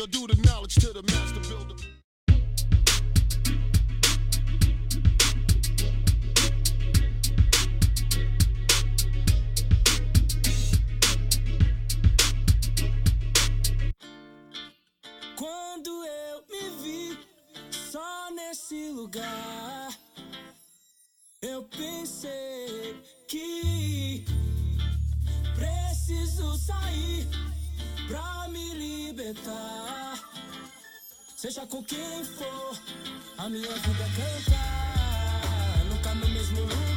You'll do the knowledge to the master builder. Quando eu me vi só nesse lugar, eu pensei que preciso sair pra me libertar. Seja com quem for, a minha vida é cantar, nunca no mesmo lugar.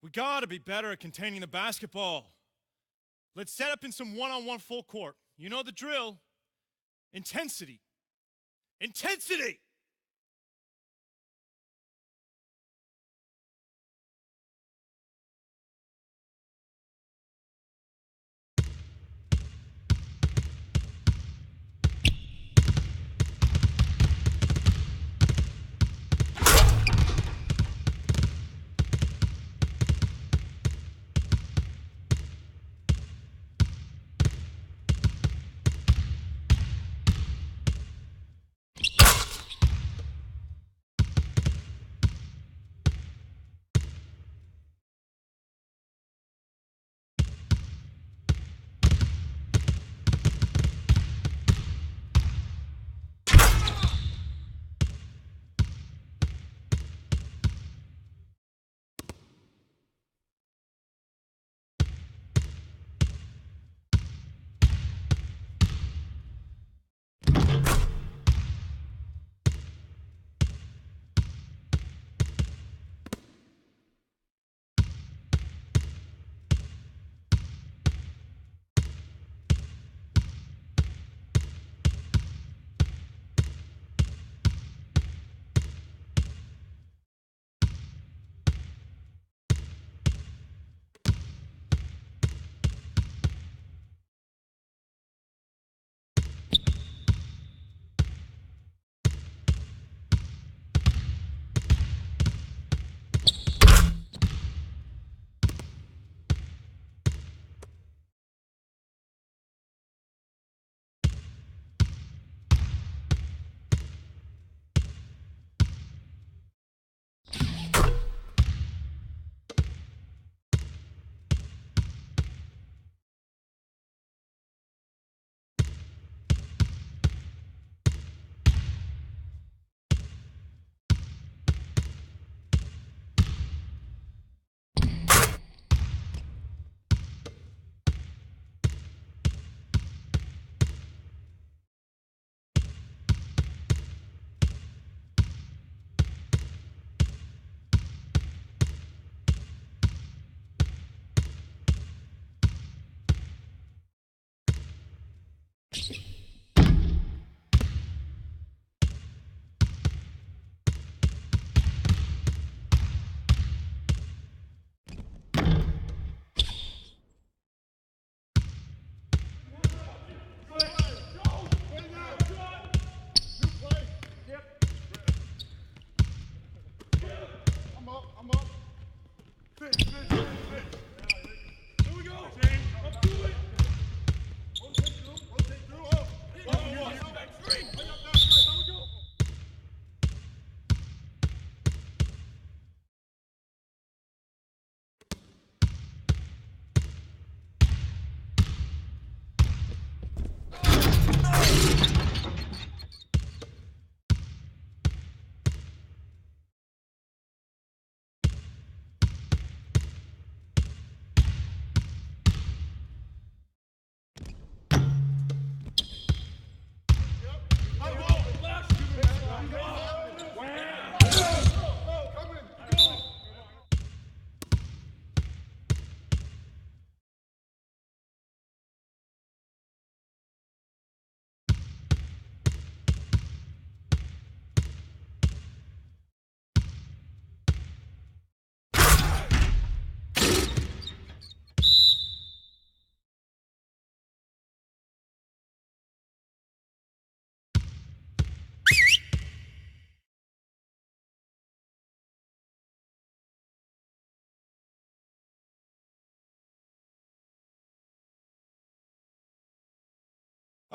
We gotta be better at containing the basketball. Let's set up in some one-on-one full court. You know the drill. Intensity. Intensity!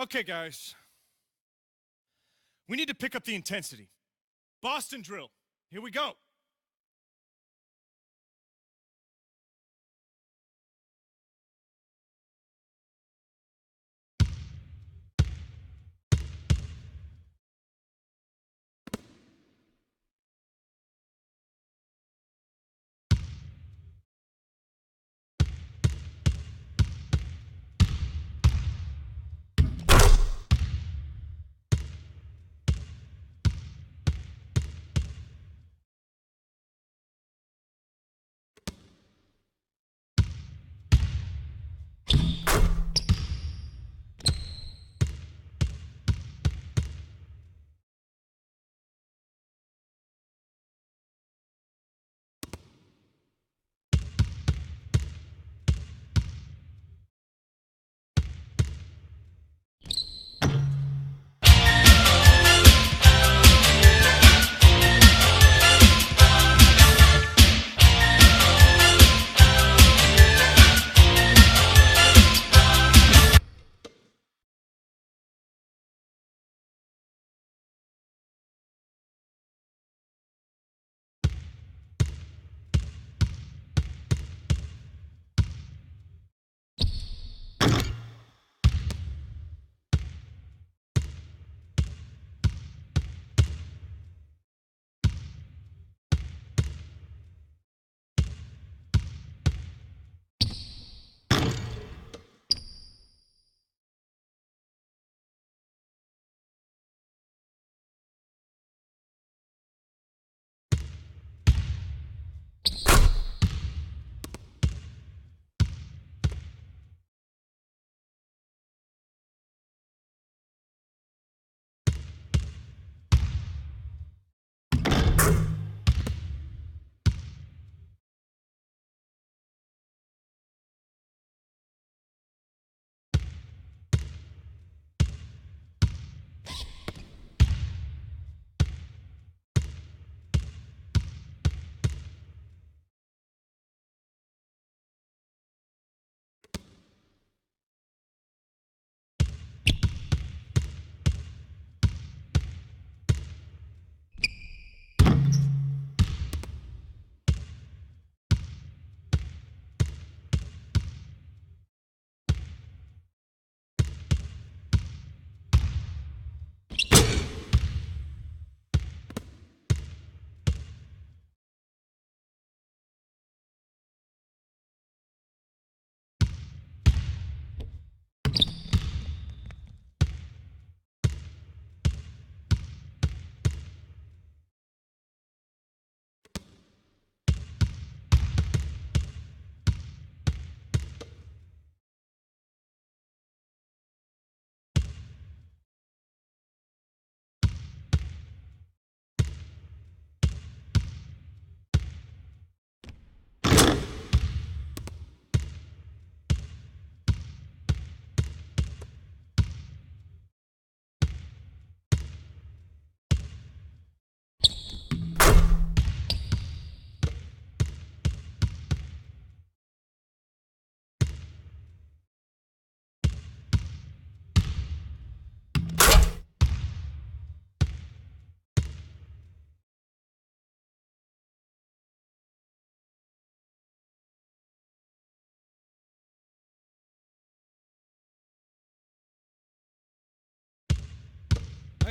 Okay, guys. We need to pick up the intensity. Boston drill. Here we go.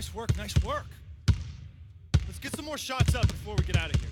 Nice work, nice work. Let's get some more shots up before we get out of here.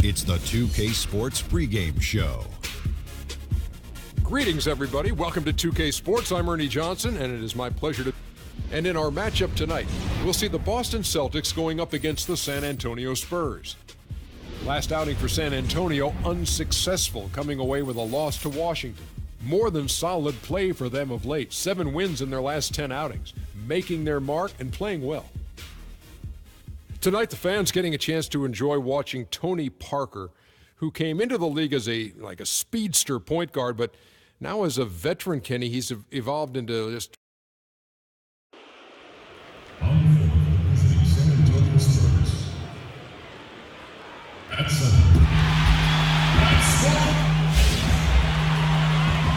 It's the 2K Sports pregame show. Greetings, everybody. Welcome to 2K Sports. I'm Ernie Johnson, and it is my pleasure to... And in our matchup tonight, we'll see the Boston Celtics going up against the San Antonio Spurs. Last outing for San Antonio, unsuccessful, coming away with a loss to Washington. More than solid play for them of late. 7 wins in their last 10 outings, making their mark and playing well. Tonight, the fans getting a chance to enjoy watching Tony Parker, who came into the league as a speedster point guard, but now as a veteran, Kenny, he's evolved into just... San Antonio Spurs.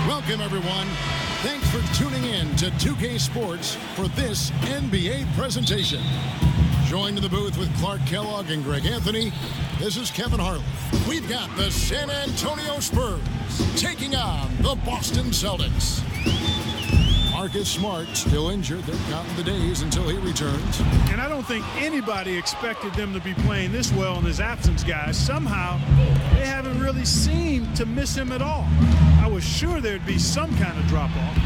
Welcome, everyone. Thanks for tuning in to 2K Sports for this NBA presentation. Joined in the booth with Clark Kellogg and Greg Anthony, this is Kevin Harlan. We've got the San Antonio Spurs taking on the Boston Celtics. Marcus Smart still injured. They're counting the days until he returns. And I don't think anybody expected them to be playing this well in his absence, guys. Somehow, they haven't really seemed to miss him at all. I was sure there'd be some kind of drop-off.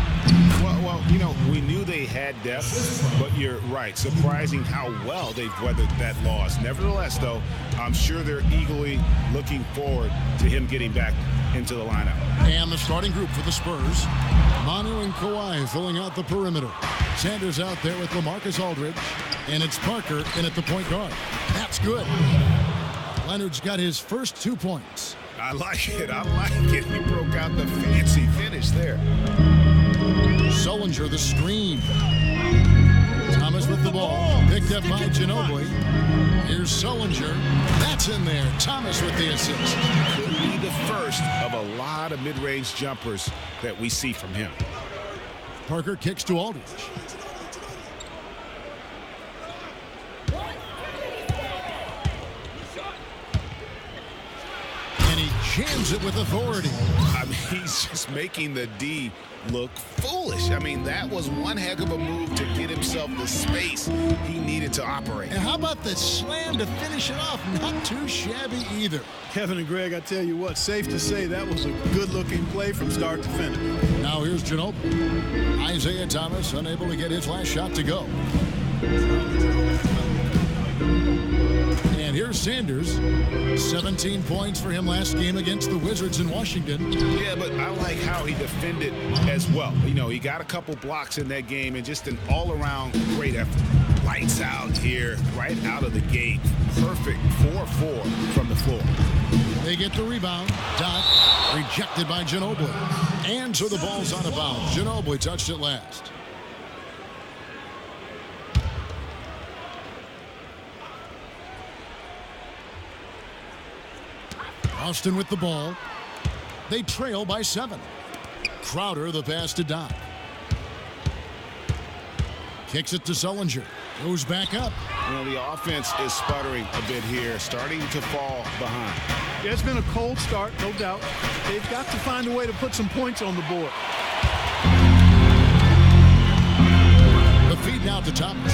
Well, you know, we knew they had depth, but you're right. Surprising how well they've weathered that loss. Nevertheless, though, I'm sure they're eagerly looking forward to him getting back into the lineup. And the starting group for the Spurs, Manu and Kawhi filling out the perimeter. Sanders out there with LaMarcus Aldridge, and it's Parker in at the point guard. That's good. Leonard's got his first 2 points. I like it. I like it. He broke out the fancy finish there. Sullinger the screen. Thomas with the ball. Picked up by Ginobili. Here's Sullinger. That's in there. Thomas with the assist. Could be the first of a lot of mid-range jumpers that we see from him. Parker kicks to Aldridge. And he jams it with authority. I mean, he's just making the D look foolish. I mean, that was one heck of a move to get himself the space he needed to operate. And how about the slam to finish it off? Not too shabby either. Kevin and Greg, I tell you what, safe to say that was a good-looking play from start to finish. Now here's Ginobili. Isaiah Thomas unable to get his last shot to go. And here's Sanders. 17 points for him last game against the Wizards in Washington. Yeah, but I like how he defended as well. You know, he got a couple blocks in that game and just an all-around great effort. Lights out here, right out of the gate. Perfect 4-4 from the floor. They get the rebound. Dot rejected by Ginobili. And so the ball's out of bounds. Ginobili touched it last. Austin with the ball. They trail by 7. Crowder the pass to Doc. Kicks it to Sullinger. Goes back up. You know, the offense is sputtering a bit here, starting to fall behind. Yeah, it's been a cold start, no doubt. They've got to find a way to put some points on the board. The feed now to Thomas.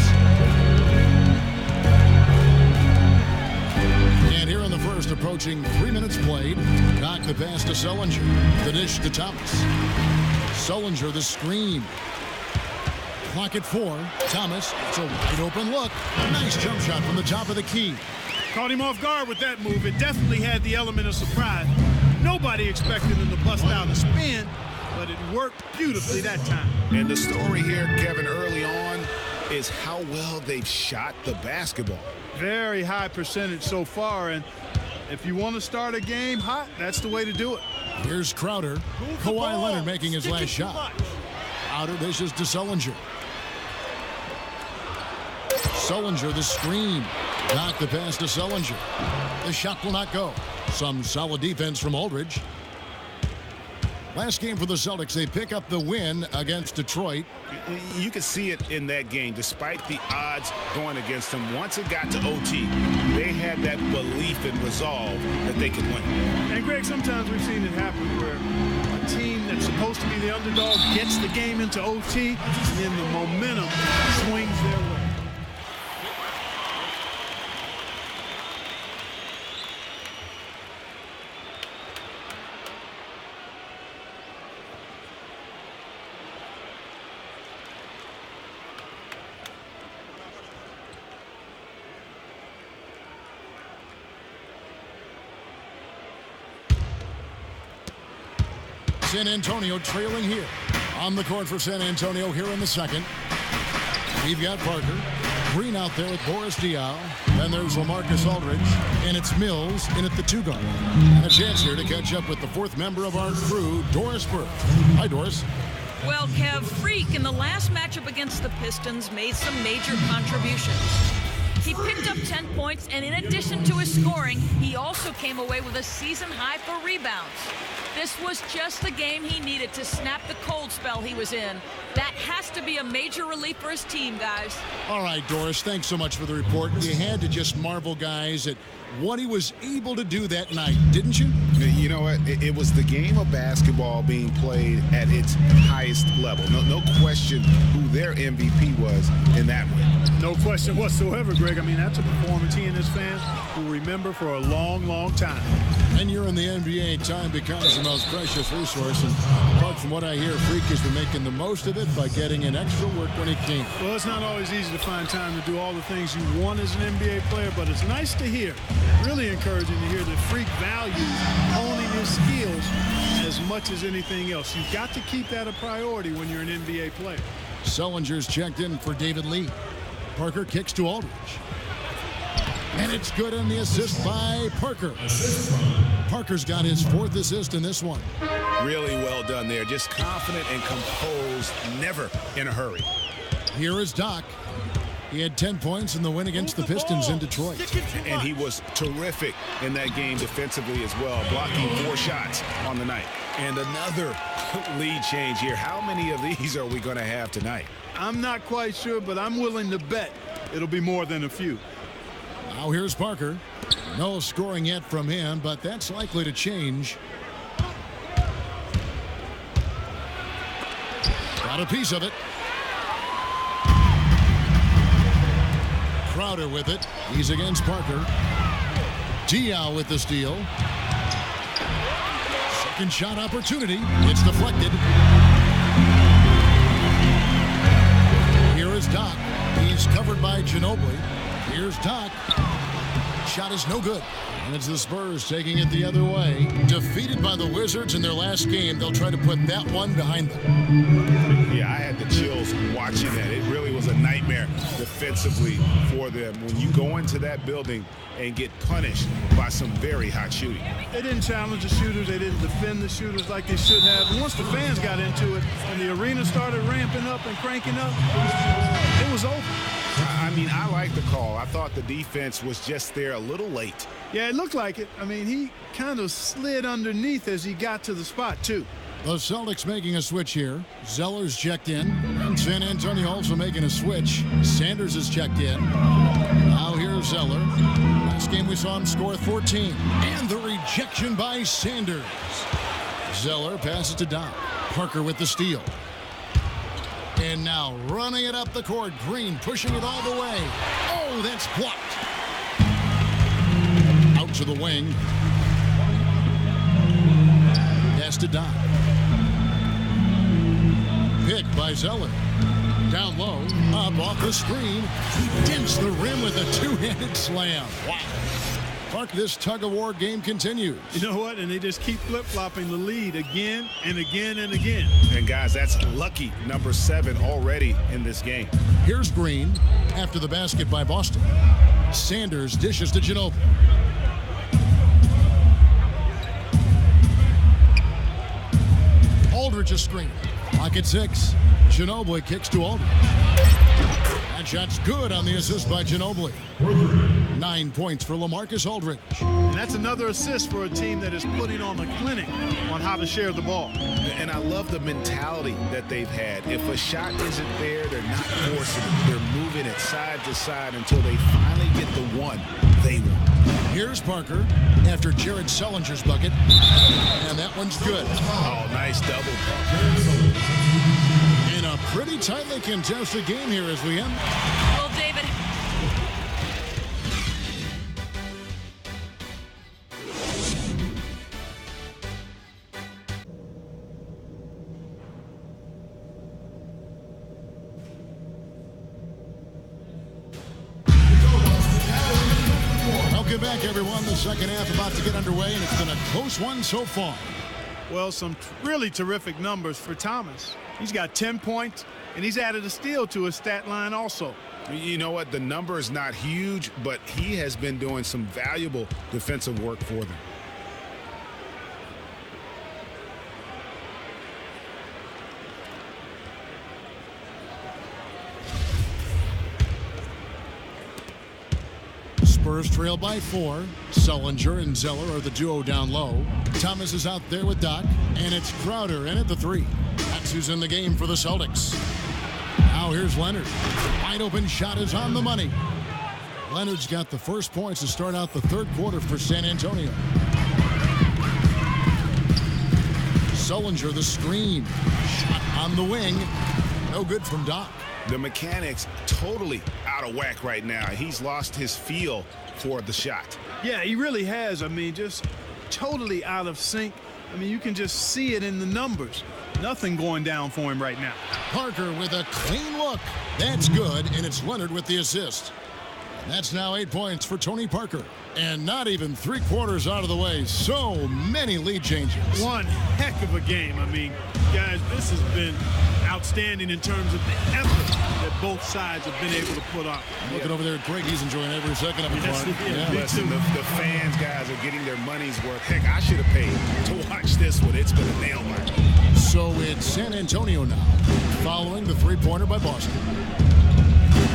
And here in the first, approaching 3 minutes played. Knock the pass to Sullinger. The dish to Thomas. Sullinger the screen. Clock at 4. Thomas, it's a wide open look. Nice jump shot from the top of the key. Caught him off guard with that move. It definitely had the element of surprise. Nobody expected him to bust out a spin, but it worked beautifully that time. And the story here, Kevin, early on is how well they've shot the basketball. Very high percentage so far, and if you want to start a game hot, that's the way to do it. Here's Crowder. Kawhi Leonard making his last shot. Outer dishes to Sullinger. Sullinger the screen. Knock the pass to Sullinger. The shot will not go. Some solid defense from Aldridge. Last game for the Celtics, they pick up the win against Detroit. You could see it in that game, despite the odds going against them. Once it got to OT, they had that belief and resolve that they could win. And Greg, sometimes we've seen it happen where a team that's supposed to be the underdog gets the game into OT, and then the momentum swings their way. San Antonio trailing here. On the court for San Antonio here in the second. We've got Parker. Green out there with Boris Diaw. Then there's LaMarcus Aldridge. And it's Mills in at the 2 guard. And a chance here to catch up with the 4th member of our crew, Doris Burke. Hi, Doris. Well, Kev, Freak in the last matchup against the Pistons made some major contributions. He picked up 10 points, and in addition to his scoring, he also came away with a season high for rebounds. This was just the game he needed to snap the cold spell he was in. That has to be a major relief for his team, guys. All right, Doris, thanks so much for the report. You had to just marvel, guys, at what he was able to do that night, didn't you? You know what? It was the game of basketball being played at its highest level. No question who their MVP was in that win. No question whatsoever, Greg. I mean, that's a performance he and his fans will remember for a long, long time. And you're in the NBA, time becomes the most precious resource. And apart from what I hear, Freak has been making the most of it by getting in extra work when he can. Well, it's not always easy to find time to do all the things you want as an NBA player, but it's nice to hear, really encouraging to hear that Freak values honing his skills as much as anything else. You've got to keep that a priority when you're an NBA player. Sellinger's checked in for David Lee. Parker kicks to Aldridge. And it's good on the assist by Parker. Parker's got his 4th assist in this one. Really well done there. Just confident and composed, never in a hurry. Here is Doc. He had 10 points in the win against the Pistons in Detroit. And he was terrific in that game defensively as well, blocking 4 shots on the night. And another lead change here. How many of these are we going to have tonight? I'm not quite sure, but I'm willing to bet it'll be more than a few. Now here's Parker. No scoring yet from him, but that's likely to change. Got a piece of it. Crowder with it. He's against Parker. Diaw with the steal. Second shot opportunity. It's deflected. Here is Doc. He's covered by Ginobili. Here's Doc. Shot is no good. And it's the Spurs taking it the other way. Defeated by the Wizards in their last game, they'll try to put that one behind them. Yeah, I had the chills watching that. It really was a nightmare defensively for them when you go into that building and get punished by some very hot shooting. They didn't challenge the shooters. They didn't defend the shooters like they should have. And once the fans got into it and the arena started ramping up and cranking up, it was over. I mean, I like the call. I thought the defense was just there a little late. Yeah, it looked like it. I mean, he kind of slid underneath as he got to the spot, too. The Celtics making a switch here. Zeller's checked in. And San Antonio also making a switch. Sanders is checked in. Now here's Zeller. Last game we saw him score 14. And the rejection by Sanders. Zeller passes to Doc. Parker with the steal. And now running it up the court. Green pushing it all the way. Oh, that's blocked. Out to the wing. Pass to Doc. Picked by Zeller. Down low. Up off the screen. He dents the rim with a two-handed slam. Wow. Clark, this tug-of-war game continues. You know what? And they just keep flip-flopping the lead again and again and again. And, guys, that's lucky number 7 already in this game. Here's Green after the basket by Boston. Sanders dishes to Ginobili. Aldridge is screened. Clock at 6. Ginobili kicks to Aldridge. That shot's good on the assist by Ginobili. 9 points for LaMarcus Aldridge. And that's another assist for a team that is putting on the clinic on how to share the ball. And I love the mentality that they've had. If a shot isn't there, they're not forcing it. They're moving it side to side until they finally get the one they want. Here's Parker after Jared Sellinger's bucket. And that one's good. Oh, nice double. In a pretty tightly contested game here as we end. Well, David. Welcome back, everyone. The second half about to get underway, and it's been a close one so far. Well, some really terrific numbers for Thomas. He's got 10 points, and he's added a steal to his stat line also. You know what? The number is not huge, but he has been doing some valuable defensive work for them. Spurs trail by 4. Sullinger and Zeller are the duo down low. Thomas is out there with Doc, and it's Crowder in at the 3. That's who's in the game for the Celtics. Now here's Leonard. Wide open shot is on the money. Leonard's got the first points to start out the third quarter for San Antonio. Sullinger the screen. Shot on the wing. No good from Doc. The mechanics totally out of whack right now. He's lost his feel for the shot. Yeah, he really has. I mean, just totally out of sync. I mean, you can just see it in the numbers. Nothing going down for him right now. Parker with a clean look. That's good, and it's Leonard with the assist. And that's now 8 points for Tony Parker. And not even 3/4 out of the way. So many lead changes. One heck of a game. I mean, guys, this has been outstanding in terms of the effort that both sides have been able to put up. Looking over there at Craig, he's enjoying every second of it. Listen, the fans, guys, are getting their money's worth. Heck, I should have paid to watch this one. It's been a nail biter. So it's San Antonio now, following the three-pointer by Boston.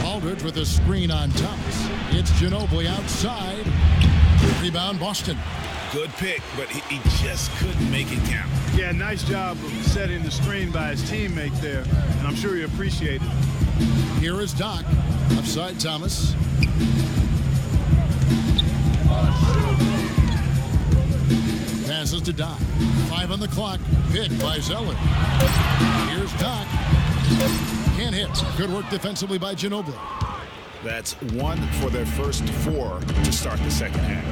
Aldridge with a screen on Thomas. It's Ginobili outside. Rebound, Boston. Good pick, but he just couldn't make it count. Yeah, nice job of setting the screen by his teammate there, and I'm sure he appreciated it. Here is Doc, upside Thomas. Passes to Doc. 5 on the clock. Picked by Zeller. Here's Doc. Can't hit. Good work defensively by Ginobili. That's 1 for their first 4 to start the second half.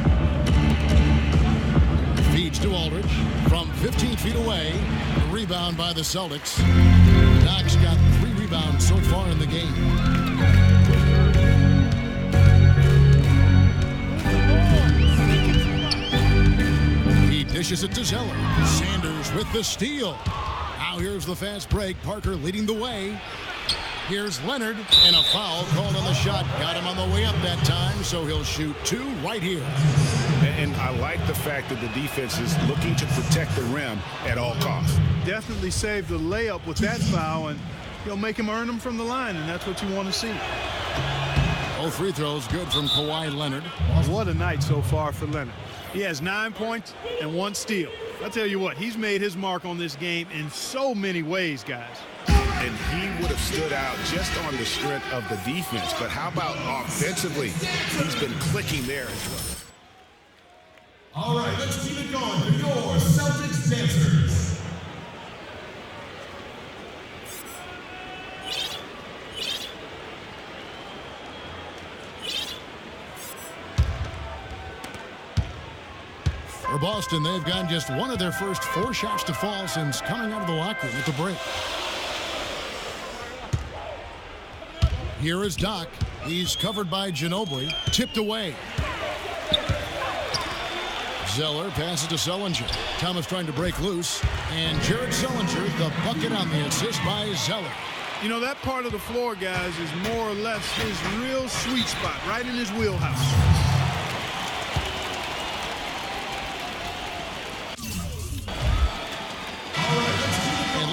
Feeds to Aldridge from 15 feet away. A rebound by the Celtics. Doc's got 3 rebounds so far in the game. He dishes it to Zeller. Sanders with the steal. Now here's the fast break. Parker leading the way. Here's Leonard, and a foul called on the shot. Got him on the way up that time, so he'll shoot 2 right here. And I like the fact that the defense is looking to protect the rim at all costs. Definitely saved the layup with that foul, and he'll make him earn them from the line, and that's what you want to see. Both free throws good from Kawhi Leonard. What a night so far for Leonard. He has 9 points and 1 steal. I'll tell you what, he's made his mark on this game in so many ways, guys. And he would have stood out just on the strength of the defense. But how about offensively? He's been clicking there as well. All right, let's keep it going for your Celtics dancers. For Boston, they've gotten just 1 of their first 4 shots to fall since coming out of the locker room at the break. Here is Doc. He's covered by Ginobili. Tipped away. Zeller passes to Sullinger. Thomas trying to break loose. And Jared Sullinger, the bucket on the assist by Zeller. You know, that part of the floor, guys, is more or less his real sweet spot, right in his wheelhouse.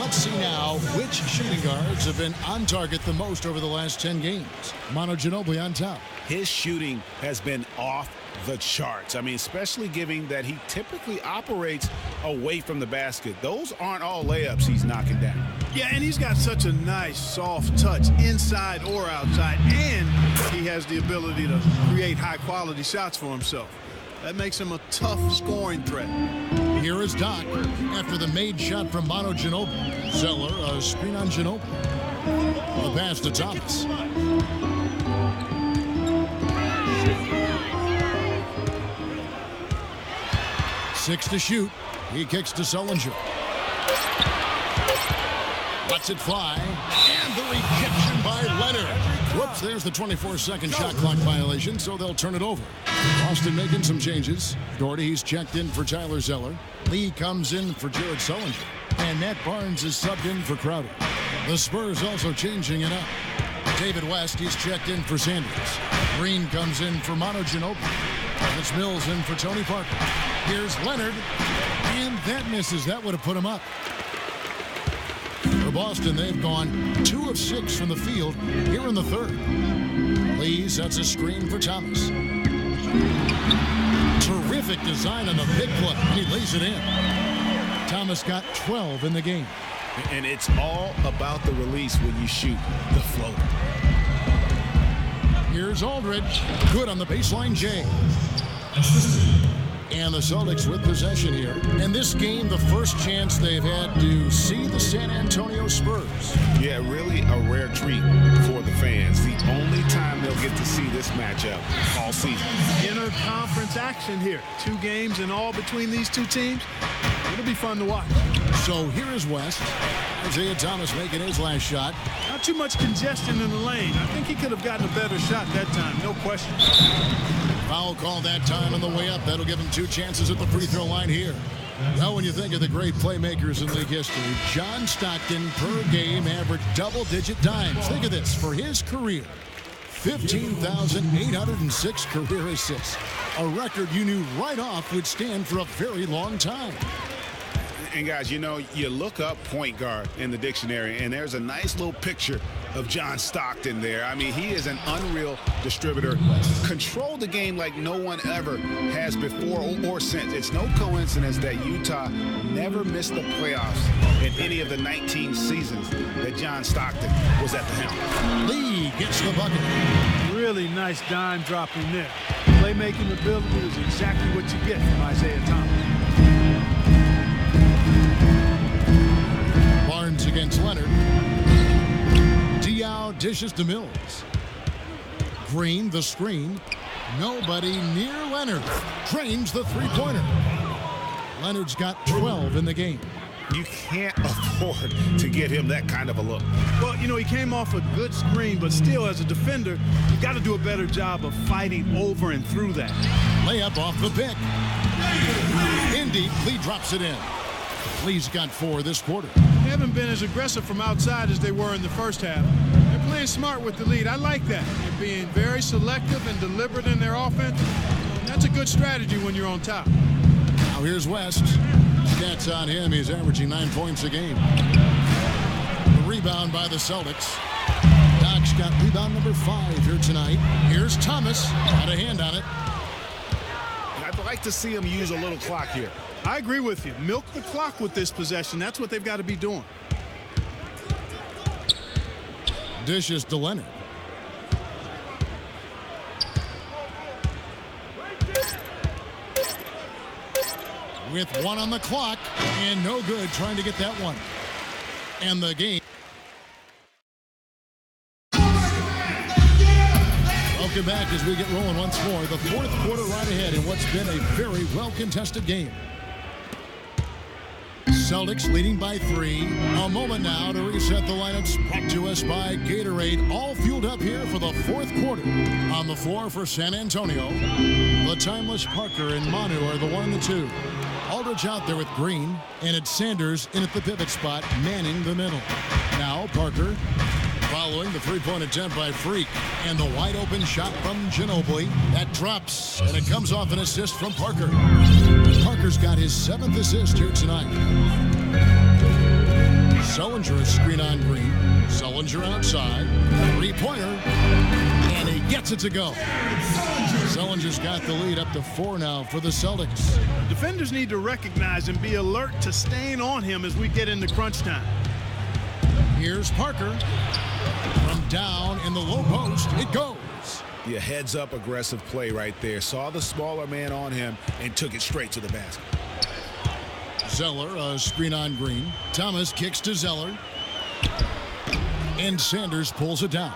Let's see now which shooting guards have been on target the most over the last 10 games. Manu Ginobili on top. His shooting has been off the charts. I mean, especially given that he typically operates away from the basket. Those aren't all layups he's knocking down. Yeah, and he's got such a nice, soft touch inside or outside, and he has the ability to create high-quality shots for himself. That makes him a tough scoring threat. Here is Doc after the made shot from Manu Ginobili. Zeller, a screen on Ginobili. The pass to Thomas. Six to shoot. He kicks to Sullinger. Lets it fly. And the rejection by Leonard. Whoops, there's the 24-second shot clock violation, so they'll turn it over. Boston making some changes. Doherty, he's checked in for Tyler Zeller. Lee comes in for Jared Sullinger. And Nat Barnes is subbed in for Crowder. The Spurs also changing it up. David West, he's checked in for Sanders. Green comes in for Manu Ginobili. It's Mills in for Tony Parker. Here's Leonard, and that misses. That would have put him up. For Boston, they've gone 2 of 6 from the field here in the third. Lee sets a screen for Thomas. Terrific design on the big play. He lays it in. Thomas got 12 in the game. And it's all about the release when you shoot the floater. Here's Aldridge. Good on the baseline, Jay. And the Celtics with possession here. In this game, the first chance they've had to see the San Antonio Spurs. Yeah, really a rare treat for the fans. The only time they'll get to see this matchup all season. Inter-conference action here. 2 games in all between these two teams. It'll be fun to watch. So here is West. Isaiah Thomas making his last shot. Not too much congestion in the lane. I think he could have gotten a better shot that time, no question. Foul call that time on the way up. That'll give him 2 chances at the free throw line here. Now, when you think of the great playmakers in league history, John Stockton per game averaged double-digit dimes. Think of this. For his career, 15,806 career assists. A record you knew right off would stand for a very long time. And guys, you know, you look up point guard in the dictionary, and there's a nice little picture of John Stockton there. I mean, he is an unreal distributor. Controlled the game like no one ever has before or since. It's no coincidence that Utah never missed the playoffs in any of the 19 seasons that John Stockton was at the helm. Lee gets the bucket. Really nice dime dropping there. Playmaking ability is exactly what you get from Isaiah Thomas. Barnes against Leonard. Diaw dishes to Mills. Green, the screen. Nobody near Leonard. Drains the three-pointer. Leonard's got 12 in the game. You can't afford to give him that kind of a look. Well, you know, he came off a good screen, but still, as a defender, you got to do a better job of fighting over and through that. Layup off the pick. Indeed, Lee drops it in. Lee's got 4 this quarter. They haven't been as aggressive from outside as they were in the first half. They're playing smart with the lead. I like that. They're being very selective and deliberate in their offense. That's a good strategy when you're on top. Now here's West. Stats on him. He's averaging 9 points a game. The rebound by the Celtics. Doc's got rebound number 5 here tonight. Here's Thomas. Got a hand on it. I'd like to see him use a little clock here. I agree with you. Milk the clock with this possession. That's what they've got to be doing. Dishes to Leonard. With 1 on the clock, and no good trying to get that one. And the game. Welcome back as we get rolling once more. The 4th quarter right ahead in what's been a very well-contested game. Celtics leading by 3. A moment now to reset the lineups. Brought to us by Gatorade. All fueled up here for the 4th quarter. On the floor for San Antonio, the timeless Parker and Manu are the 1 and the 2. Aldridge out there with Green, and it's Sanders in at the pivot spot, manning the middle. Now Parker following the 3-point attempt by Freak, and the wide open shot from Ginobili. That drops, and it comes off an assist from Parker. Parker's got his 7th assist here tonight. Sullinger a screen on Green. Sullinger outside. 3-pointer, and he gets it to go. Sullinger's got the lead up to 4 now for the Celtics. Defenders need to recognize and be alert to staying on him as we get into crunch time. Here's Parker. From down in the low post, it goes. Yeah, heads-up aggressive play right there. Saw the smaller man on him and took it straight to the basket. Zeller, a screen on Green. Thomas kicks to Zeller. And Sanders pulls it down.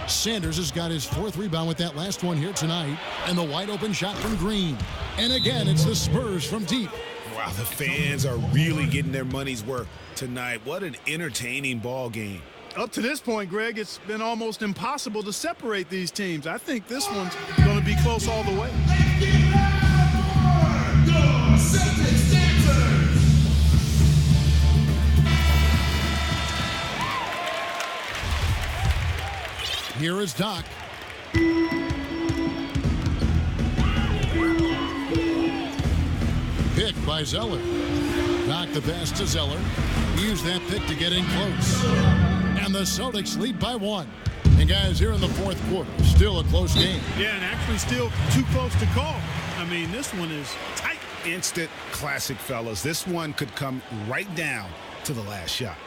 Sanders has got his 4th rebound with that last one here tonight. And the wide open shot from Green. And again, it's the Spurs from deep. Wow, the fans are really getting their money's worth tonight. What an entertaining ball game. Up to this point, Greg, it's been almost impossible to separate these teams. I think this one's going to be close all the way. Here is Doc. Pick by Zeller. Doc the pass to Zeller. Use that pick to get in close. And the Celtics lead by 1. And guys, here in the fourth quarter, still a close game. Yeah, and actually still too close to call. I mean, this one is tight. Instant classic, fellas. This one could come right down to the last shot.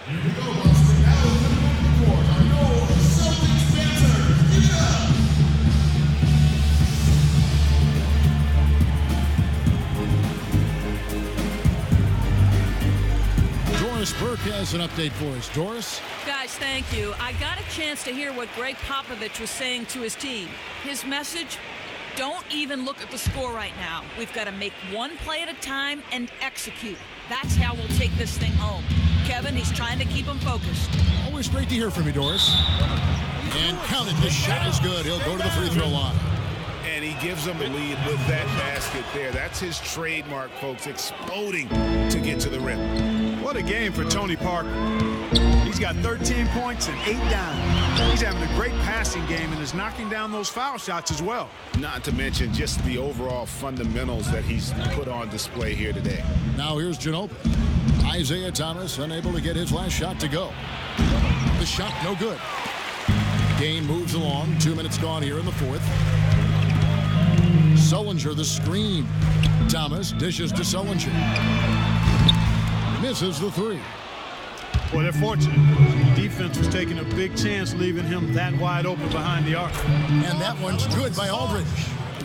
Here we go, Boston. Now in the middle of the court are your Celtics dancers. Give it up. Doris Burke has an update for us. Doris? Guys, thank you. I got a chance to hear what Greg Popovich was saying to his team. His message, don't even look at the score right now. We've got to make one play at a time and execute. That's how we'll take this thing home. Kevin, he's trying to keep him focused. Always great to hear from you, Doris. And counted. This shot is good. He'll go to the free throw line. And he gives them the lead with that basket there. That's his trademark, folks, exploding to get to the rim. What a game for Tony Parker. He's got 13 points and 8 down. He's having a great passing game and is knocking down those foul shots as well. Not to mention just the overall fundamentals that he's put on display here today. Now here's Ginobili. Isaiah Thomas unable to get his last shot to go. The shot no good. Game moves along. 2 minutes gone here in the fourth. Sullinger the screen. Thomas dishes to Sullinger. Misses the three. Well, they're fortunate. Defense was taking a big chance leaving him that wide open behind the arc. And that one's good by Aldridge.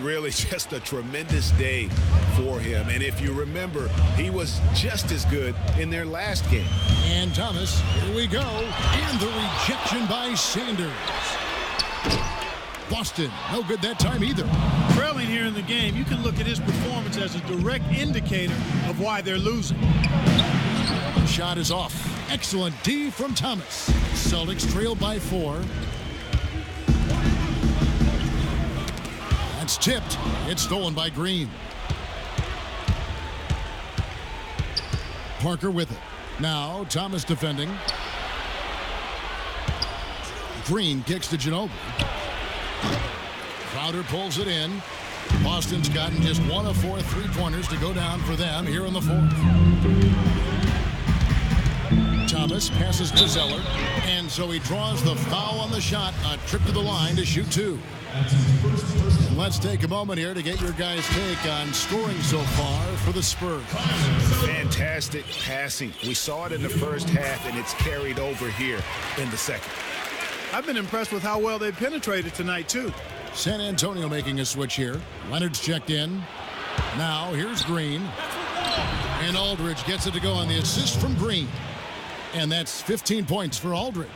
Really just a tremendous day for him. And if you remember, he was just as good in their last game. And Thomas, here we go. And the rejection by Sanders. Boston, no good that time either. Trailing here in the game, you can look at his performance as a direct indicator of why they're losing. Shot is off. Excellent D from Thomas. Celtics trail by 4. That's tipped. It's stolen by Green. Parker with it. Now Thomas defending. Green kicks to Ginobili. Crowder pulls it in. Boston's gotten just 1 of 4 3-pointers to go down for them here in the fourth. Thomas passes to Zeller, and so he draws the foul on the shot. A trip to the line to shoot 2. And let's take a moment here to get your guys' take on scoring so far for the Spurs. Fantastic passing. We saw it in the first half, and it's carried over here in the second. I've been impressed with how well they penetrated tonight, too. San Antonio making a switch here. Leonard's checked in. Now here's Green. And Aldridge gets it to go on the assist from Green. And that's 15 points for Aldridge.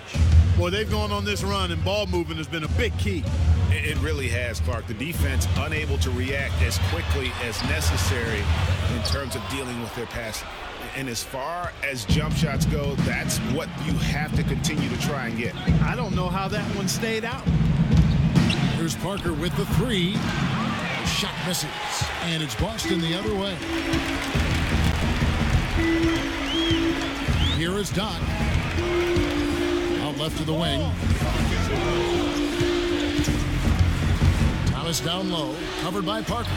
Boy, they've gone on this run, and ball movement has been a big key. It really has, Clark. The defense unable to react as quickly as necessary in terms of dealing with their passing. And as far as jump shots go, that's what you have to continue to try and get. I don't know how that one stayed out. Here's Parker with the 3. The shot misses. And it's Boston the other way. Here is Doc. Out left to the wing. Thomas down low. Covered by Parker.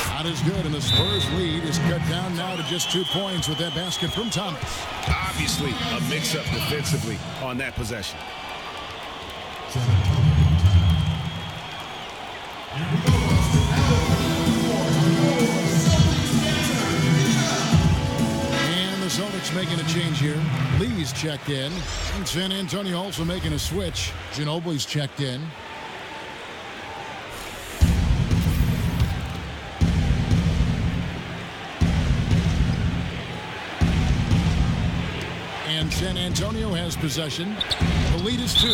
Not as good, and the Spurs lead is cut down now to just 2 points with that basket from Thomas. Obviously, a mix-up defensively on that possession. And the Celtics making a change here. Lee's checked in. And San Antonio also making a switch. Ginobili's checked in. And San Antonio has possession. The lead is 2.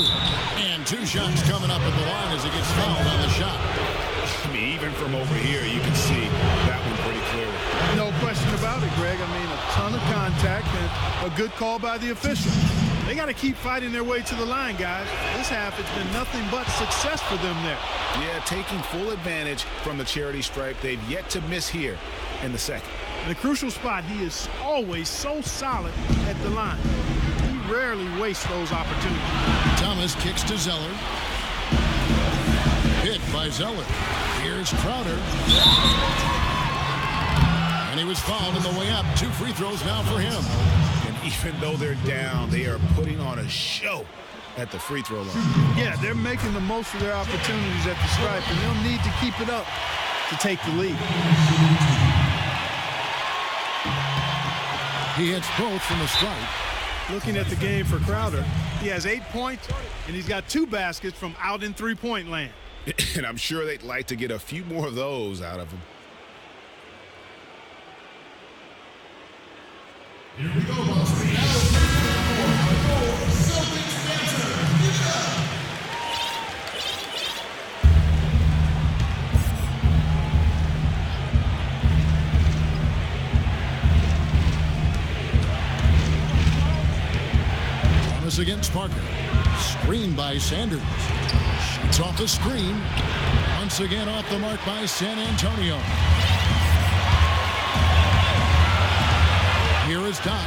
And 2 shots coming up at the line as he gets fouled on the shot. I mean, even from over here, you can see that one pretty clearly. No question question about it, Greg. I mean, a ton of contact and a good call by the official. They got to keep fighting their way to the line, guys. This half, it's been nothing but success for them there. Yeah, taking full advantage from the charity stripe. They've yet to miss here in the second. In a crucial spot, he is always so solid at the line. He rarely wastes those opportunities. Thomas kicks to Zeller. Hit by Zeller. Here's Crowder. And he was fouled on the way up. 2 free throws now for him. And even though they're down, they are putting on a show at the free throw line. Yeah, they're making the most of their opportunities at the stripe, and they'll need to keep it up to take the lead. He hits both from the stripe. Looking at the game for Crowder, he has 8 points, and he's got 2 baskets from out in three-point land. And I'm sure they'd like to get a few more of those out of him. Here we go, Boston. Now Celtics dancer. Thomas against Parker. Screen by Sanders. Shoots off the screen. Once again off the mark by San Antonio. Here is Doc.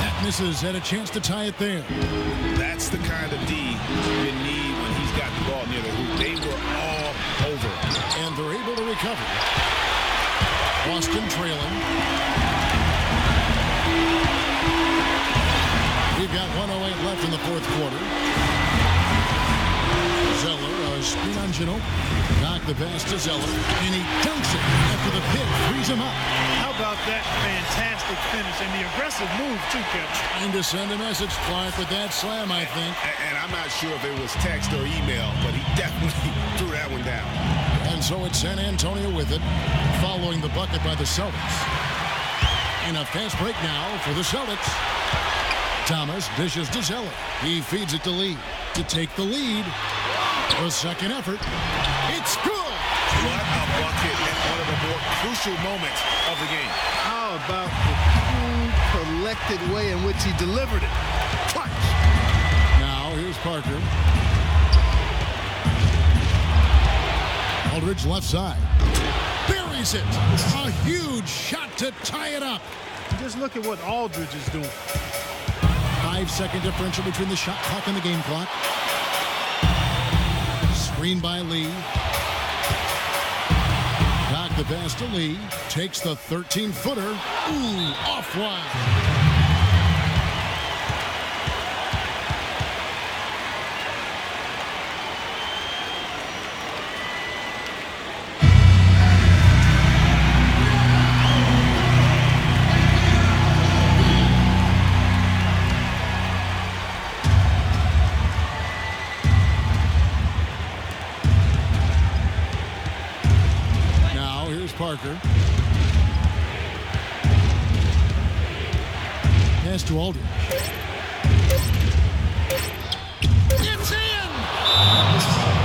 That misses, and a chance to tie it there. That's the kind of D you need when he's got the ball near the hoop. They were all over it. And they're able to recover. Boston trailing. We've got 1:08 left in the fourth quarter. Zeller, a screen on Gino. Knock the pass to Zeller, and he dunks it after the pick frees him up. How about that fantastic finish and the aggressive move, too, Coach? Trying to send a message, Clark, with that slam, I think. And I'm not sure if it was text or email, but he definitely threw that one down. And so it's San Antonio with it, following the bucket by the Celtics. And a fast break now for the Celtics. Thomas dishes to Zeller. He feeds it to Lee to take the lead. The second effort. It's good. What a bucket at one of the more crucial moments of the game. How about the cool, collected way in which he delivered it? Clutch. Now here's Parker. Aldridge left side. Buries it. A huge shot to tie it up. Just look at what Aldridge is doing. 5-second differential between the shot clock and the game clock. Screen by Lee. Knock the pass to Lee. Takes the 13-footer. Ooh, off-wide. Parker. Pass to Aldridge. It's in!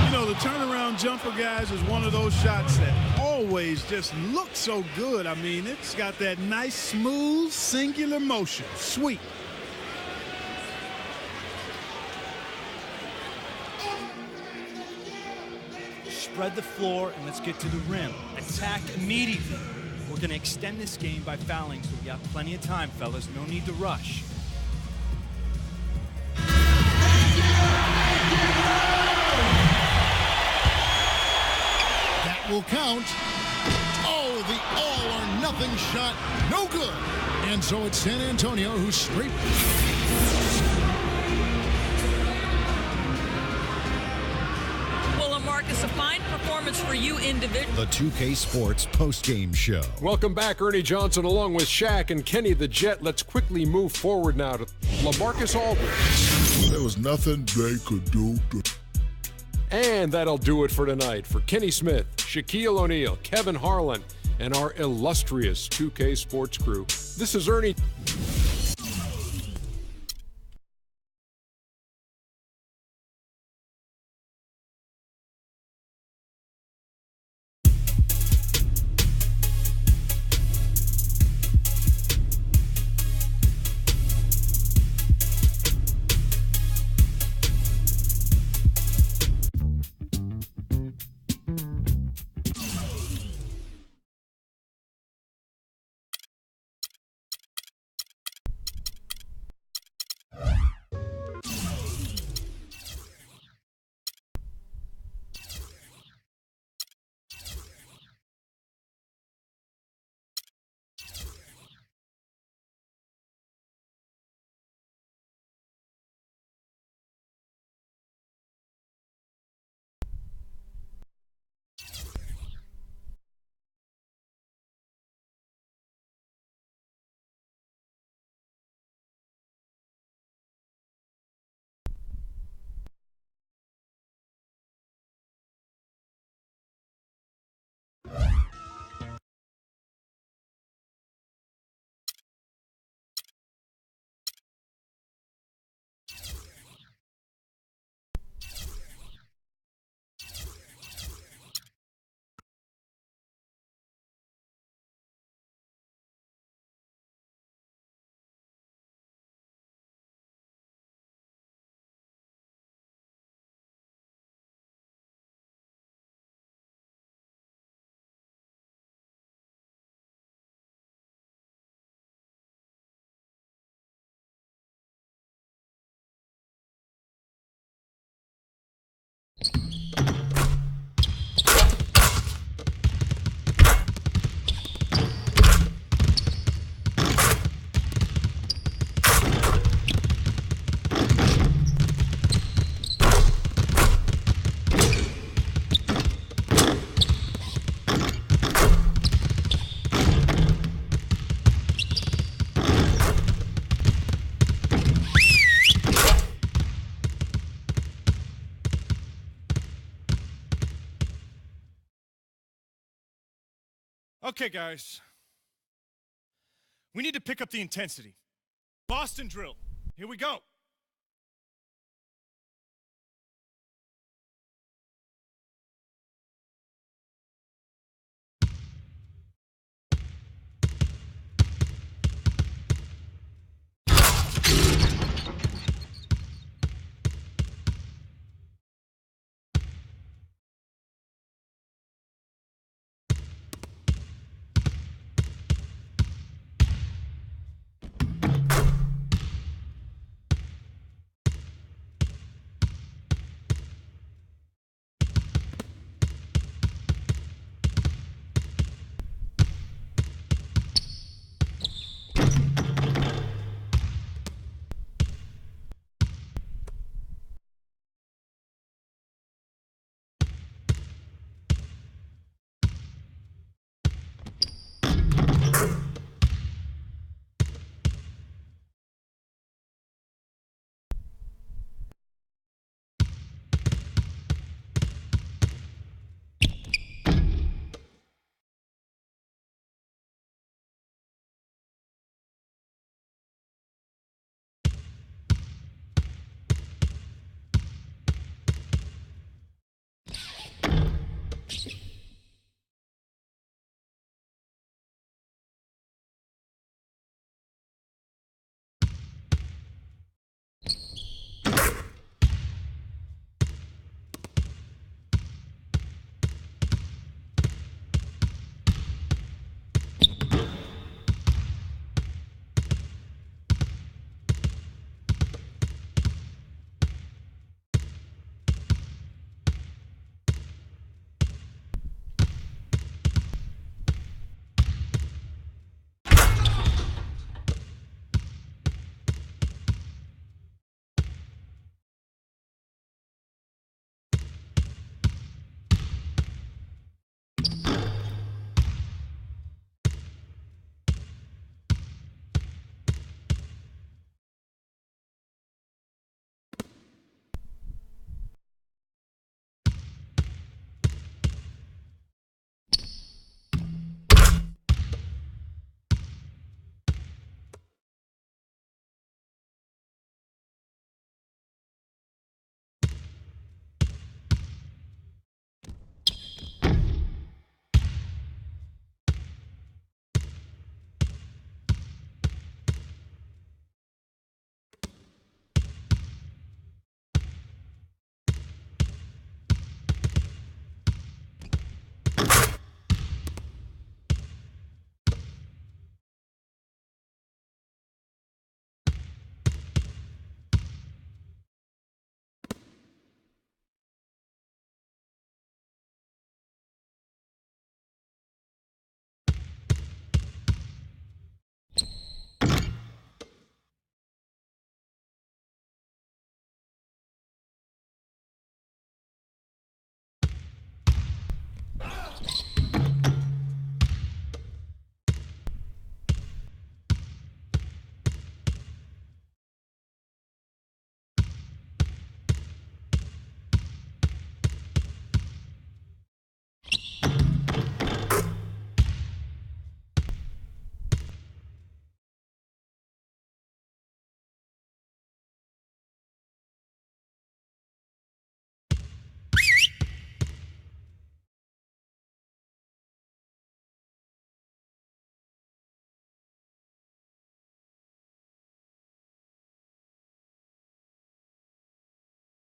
You know, the turnaround jumper, guys, is one of those shots that always just looks so good. I mean, it's got that nice, smooth, singular motion. Sweet. Spread the floor and let's get to the rim. Attack immediately. We're going to extend this game by fouling, so we got plenty of time, fellas. No need to rush. That will count. Oh, the all-or-nothing shot. No good. And so it's San Antonio who's straight. Marcus, a fine performance for you individually. The 2K Sports postgame show. Welcome back, Ernie Johnson, along with Shaq and Kenny the Jet. Let's quickly move forward now to LaMarcus Aldridge. There was nothing they could do. And that'll do it for tonight. For Kenny Smith, Shaquille O'Neal, Kevin Harlan, and our illustrious 2K Sports crew, this is Ernie. Okay, guys. We need to pick up the intensity. Boston drill. Here we go.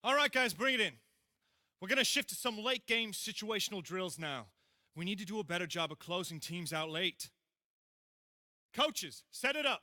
All right, guys, bring it in. We're going to shift to some late game situational drills now. We need to do a better job of closing teams out late. Coaches, set it up.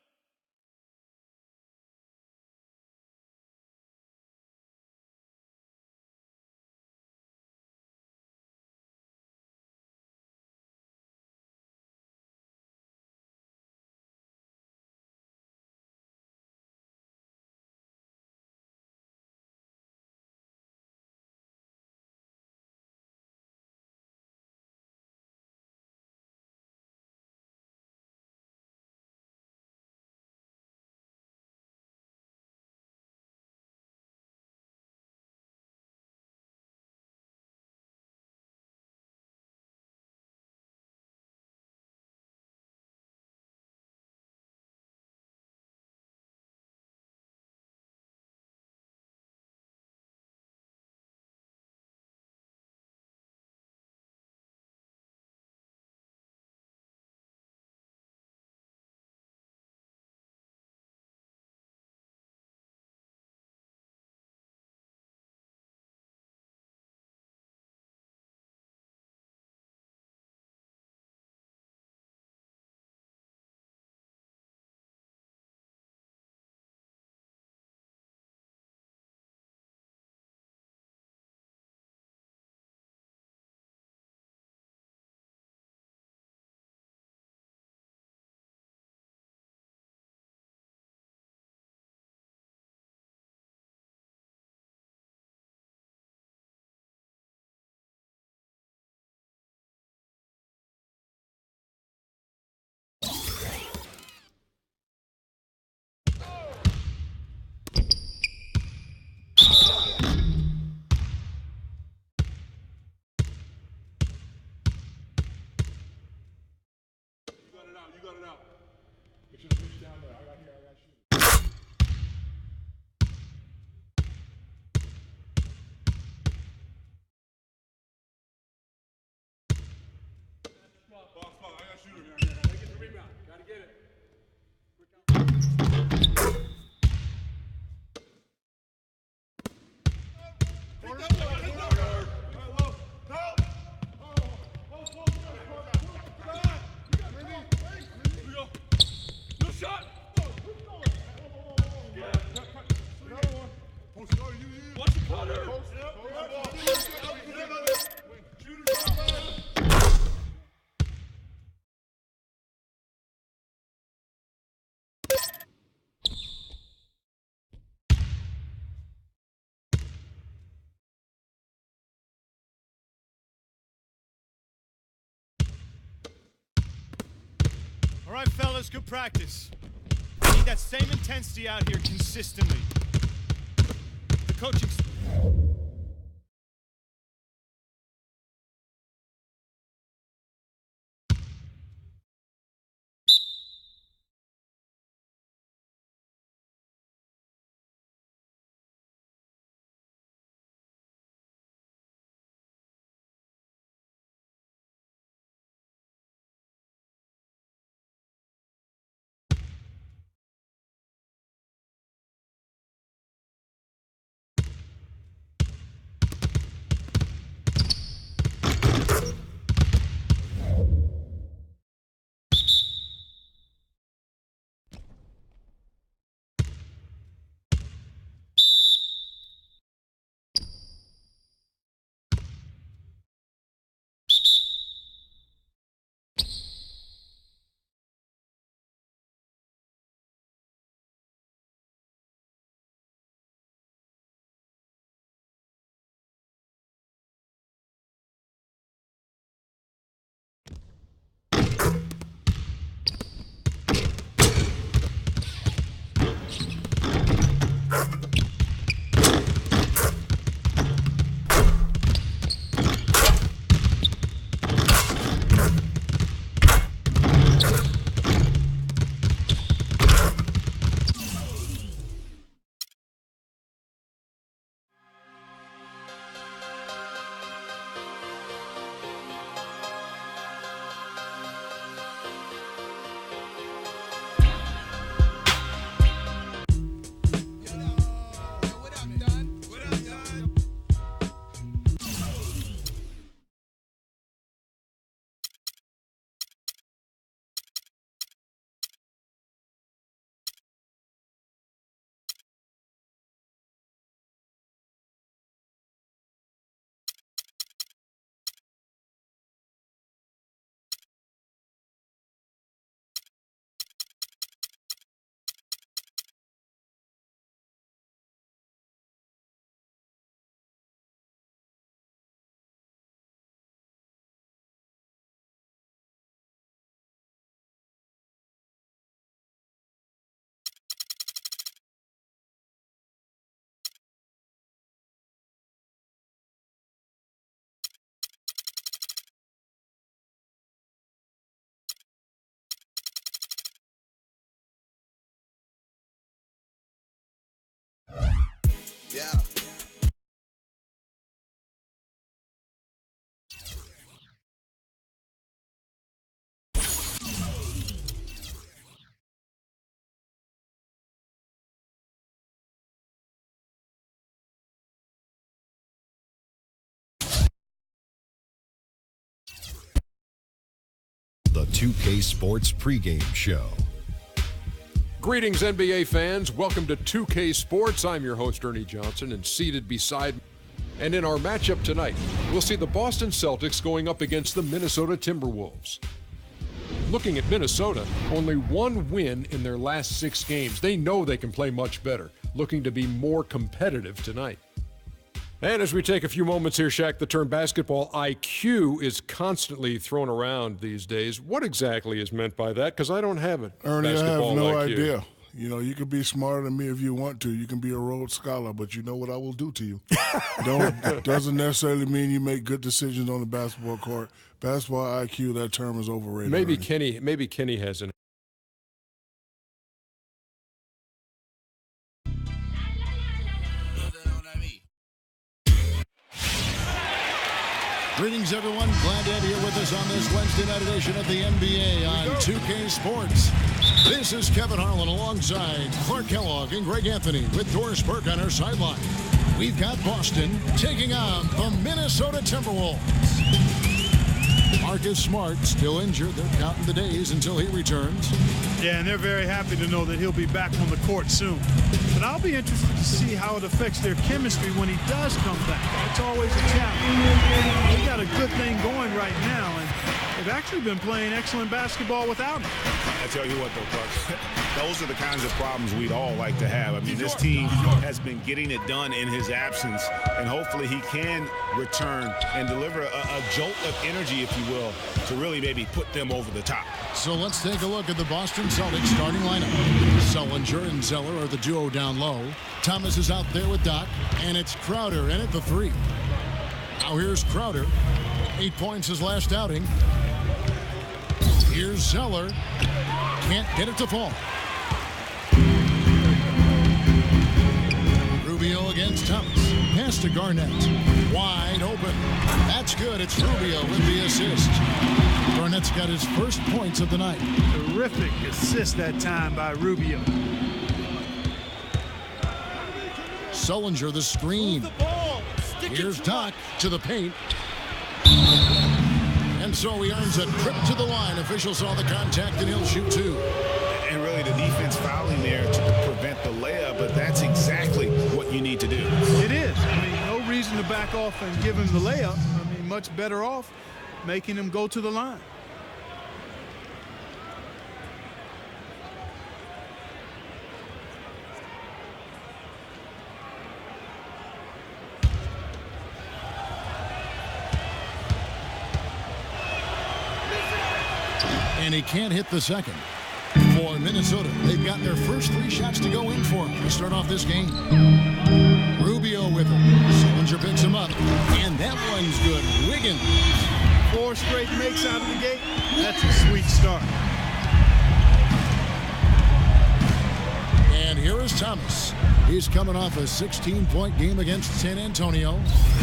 All right, fellas, good practice. We need that same intensity out here consistently. The coaching... Yeah. The 2K Sports pregame show. Greetings, NBA fans. Welcome to 2K Sports. I'm your host, Ernie Johnson, and seated beside me. And in our matchup tonight, we'll see the Boston Celtics going up against the Minnesota Timberwolves. Looking at Minnesota, only one win in their last 6 games. They know they can play much better, looking to be more competitive tonight. And as we take a few moments here, Shaq, the term basketball IQ is constantly thrown around these days. What exactly is meant by that? Because I don't have it. Ernie, I have basketball no IQ. idea. You know, you can be smarter than me if you want to. You can be a Rhodes Scholar, but you know what I will do to you. Doesn't necessarily mean you make good decisions on the basketball court. Basketball IQ, that term is overrated. Maybe Ernie. Kenny has an Greetings, everyone. Glad to have you here with us on this Wednesday night edition of the NBA on 2K Sports. This is Kevin Harlan alongside Clark Kellogg and Greg Anthony with Doris Burke on our sideline. We've got Boston taking on the Minnesota Timberwolves. Marcus Smart still injured. They're counting the days until he returns. Yeah, and they're very happy to know that he'll be back on the court soon. But I'll be interested to see how it affects their chemistry when he does come back. That's always a challenge. They got a good thing going right now, and they've actually been playing excellent basketball without him. I tell you what, though, Clark, those are the kinds of problems we'd all like to have. I mean, this team has been getting it done in his absence, and hopefully he can return and deliver a jolt of energy, if you will, to really maybe put them over the top. So let's take a look at the Boston Celtics starting lineup. Sullinger and Zeller are the duo down low. Thomas is out there with Doc, and it's Crowder in at the 3. Now here's Crowder. 8 points his last outing. Here's Zeller. Can't get it to fall. Rubio against Thomas. Pass to Garnett. Wide open. That's good. It's Rubio with the assist. Garnett's got his first points of the night. Terrific assist that time by Rubio. Sullinger the screen. Here's Doc to the paint. And so he earns a trip to the line. Official saw the contact, and he'll shoot 2. And really the defense fouling there to prevent the layup, but that's exactly what you need to do. It is. I mean, no reason to back off and give him the layup. I mean, much better off making him go to the line. And he can't hit the second. For Minnesota, they've got their first 3 shots to go in for him to start off this game. Rubio with him. Sullinger picks him up. And that one's good. Wiggins. 4 straight makes out of the gate. That's a sweet start. And here is Thomas. He's coming off a 16-point game against San Antonio.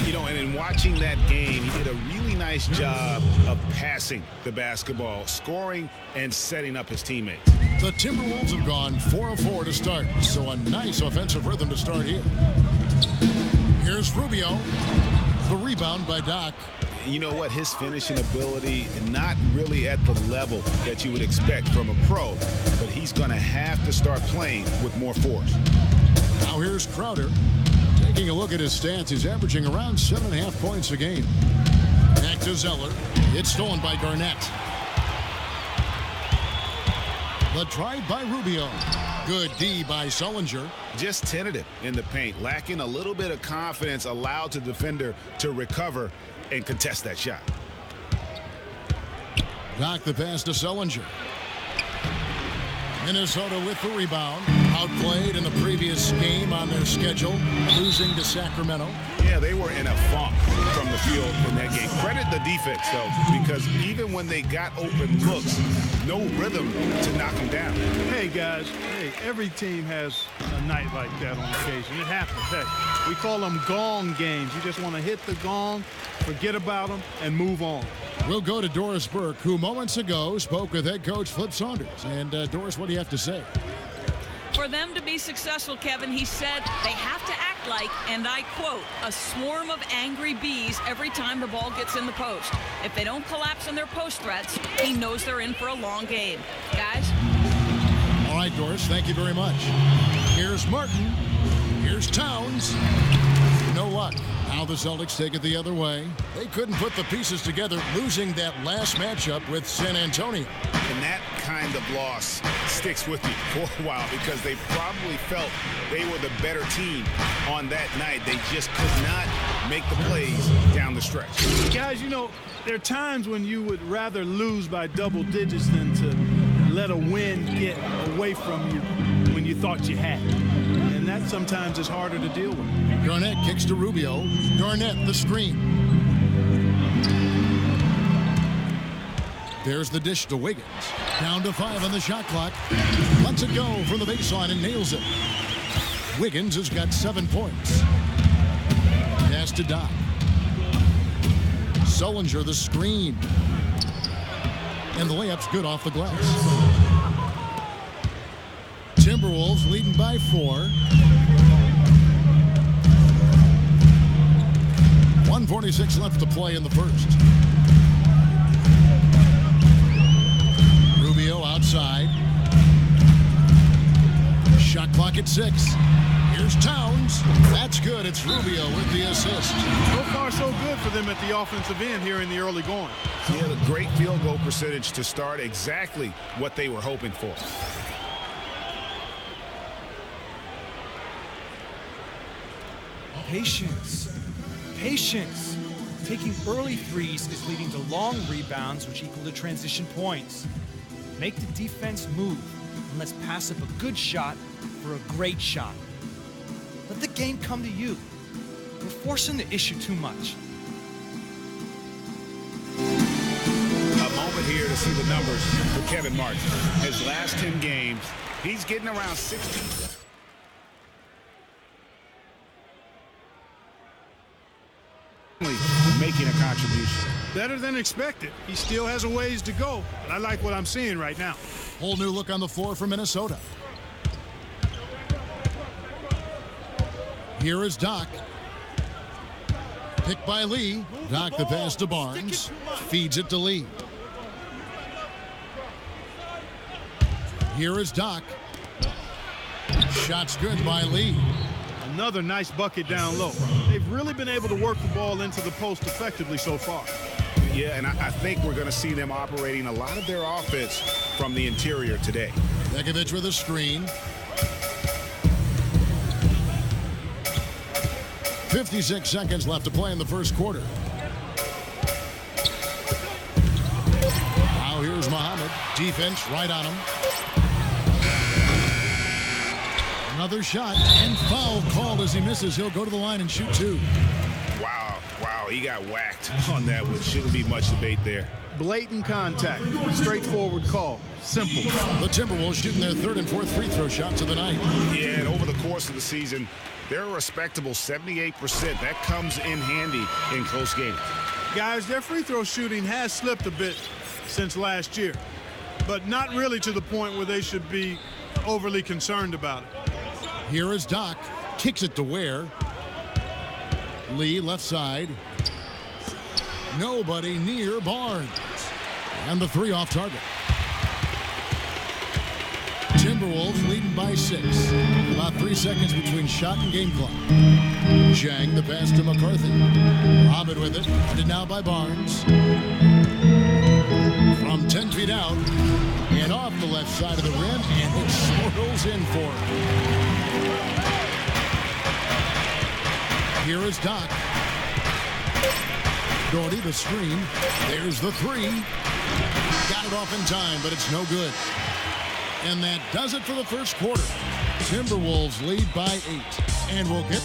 You know, and in watching that game, he did a really nice job of passing the basketball, scoring, and setting up his teammates. The Timberwolves have gone 4 of 4 to start, so a nice offensive rhythm to start here. Here's Rubio. The rebound by Doc. You know what? His finishing ability, not really at the level that you would expect from a pro, but he's going to have to start playing with more force. Now here's Crowder. Taking a look at his stats, he's averaging around 7.5 points a game. Back to Zeller. It's stolen by Garnett. The drive by Rubio. Good D by Sullinger. Just tentative in the paint, lacking a little bit of confidence, allowed the defender to recover and contest that shot. Doc the pass to Sullinger. Minnesota with the rebound. Outplayed in the previous game on their schedule, losing to Sacramento. Yeah, they were in a funk from the field in that game. Credit the defense, though, because even when they got open looks, no rhythm to knock them down. Hey, guys, every team has a night like that on occasion. It happens. Hey, we call them gong games. You just want to hit the gong, forget about them, and move on. We'll go to Doris Burke, who moments ago spoke with head coach Flip Saunders. And Doris, what do you have to say? For them to be successful, Kevin, he said they have to act like, and I quote, a swarm of angry bees every time the ball gets in the post. If they don't collapse in their post threats, he knows they're in for a long game. Guys? All right, Doris, thank you very much. Here's Martin. Here's Towns. No luck. Now the Celtics take it the other way. They couldn't put the pieces together, losing that last matchup with San Antonio. And that kind of loss sticks with you for a while because they probably felt they were the better team on that night. They just could not make the plays down the stretch. Guys, you know, there are times when you would rather lose by double digits than to let a win get away from you when you thought you had it. And that sometimes is harder to deal with. Garnett kicks to Rubio. Garnett, the screen. There's the dish to Wiggins. Down to 5 on the shot clock. Lets it go from the baseline and nails it. Wiggins has got 7 points. Pass to Doc. Sullinger the screen. And the layup's good off the glass. Timberwolves leading by 4. 1:46 left to play in the first. Rubio outside. Shot clock at 6. Here's Towns. That's good. It's Rubio with the assist. So far, so good for them at the offensive end here in the early going. Yeah, a great field goal percentage to start, exactly what they were hoping for. Patience. Patience. Taking early threes is leading to long rebounds, which equal to transition points. Make the defense move, and let's pass up a good shot for a great shot. Let the game come to you. We're forcing the issue too much. A moment here to see the numbers for Kevin Martin. His last 10 games, he's getting around 60. Making a contribution. Better than expected. He still has a ways to go, but I like what I'm seeing right now. Whole new look on the floor for Minnesota. Here is Doc. Picked by Lee. Doc the pass to Barnes. Feeds it to Lee. Here is Doc. Shot's good by Lee. Another nice bucket down low. They've really been able to work the ball into the post effectively so far. Yeah, and I think we're going to see them operating a lot of their offense from the interior today. Begovic with a screen. 56 seconds left to play in the first quarter. Now here's Muhammad. Defense right on him. Another shot and foul called as he misses. He'll go to the line and shoot 2. Wow, he got whacked on that one. Shouldn't be much debate there. Blatant contact. Straightforward call. Simple. The Timberwolves shooting their 3rd and 4th free throw shots of the night. Yeah, and over the course of the season, they're a respectable 78%. That comes in handy in close games. Guys, their free throw shooting has slipped a bit since last year, but not really to the point where they should be overly concerned about it. Here is Doc. Kicks it to Ware. Lee left side. Nobody near Barnes. And the 3 off target. Timberwolves leading by 6. About 3 seconds between shot and game clock. Zhang the pass to McCarthy. Muhammad with it. Guarded now by Barnes. From 10 feet out. And off the left side of the rim. And it swirls in for him. Here is Doc. Gordy the screen. There's the 3. Got it off in time, but it's no good. And that does it for the first quarter. Timberwolves lead by 8. And we'll get...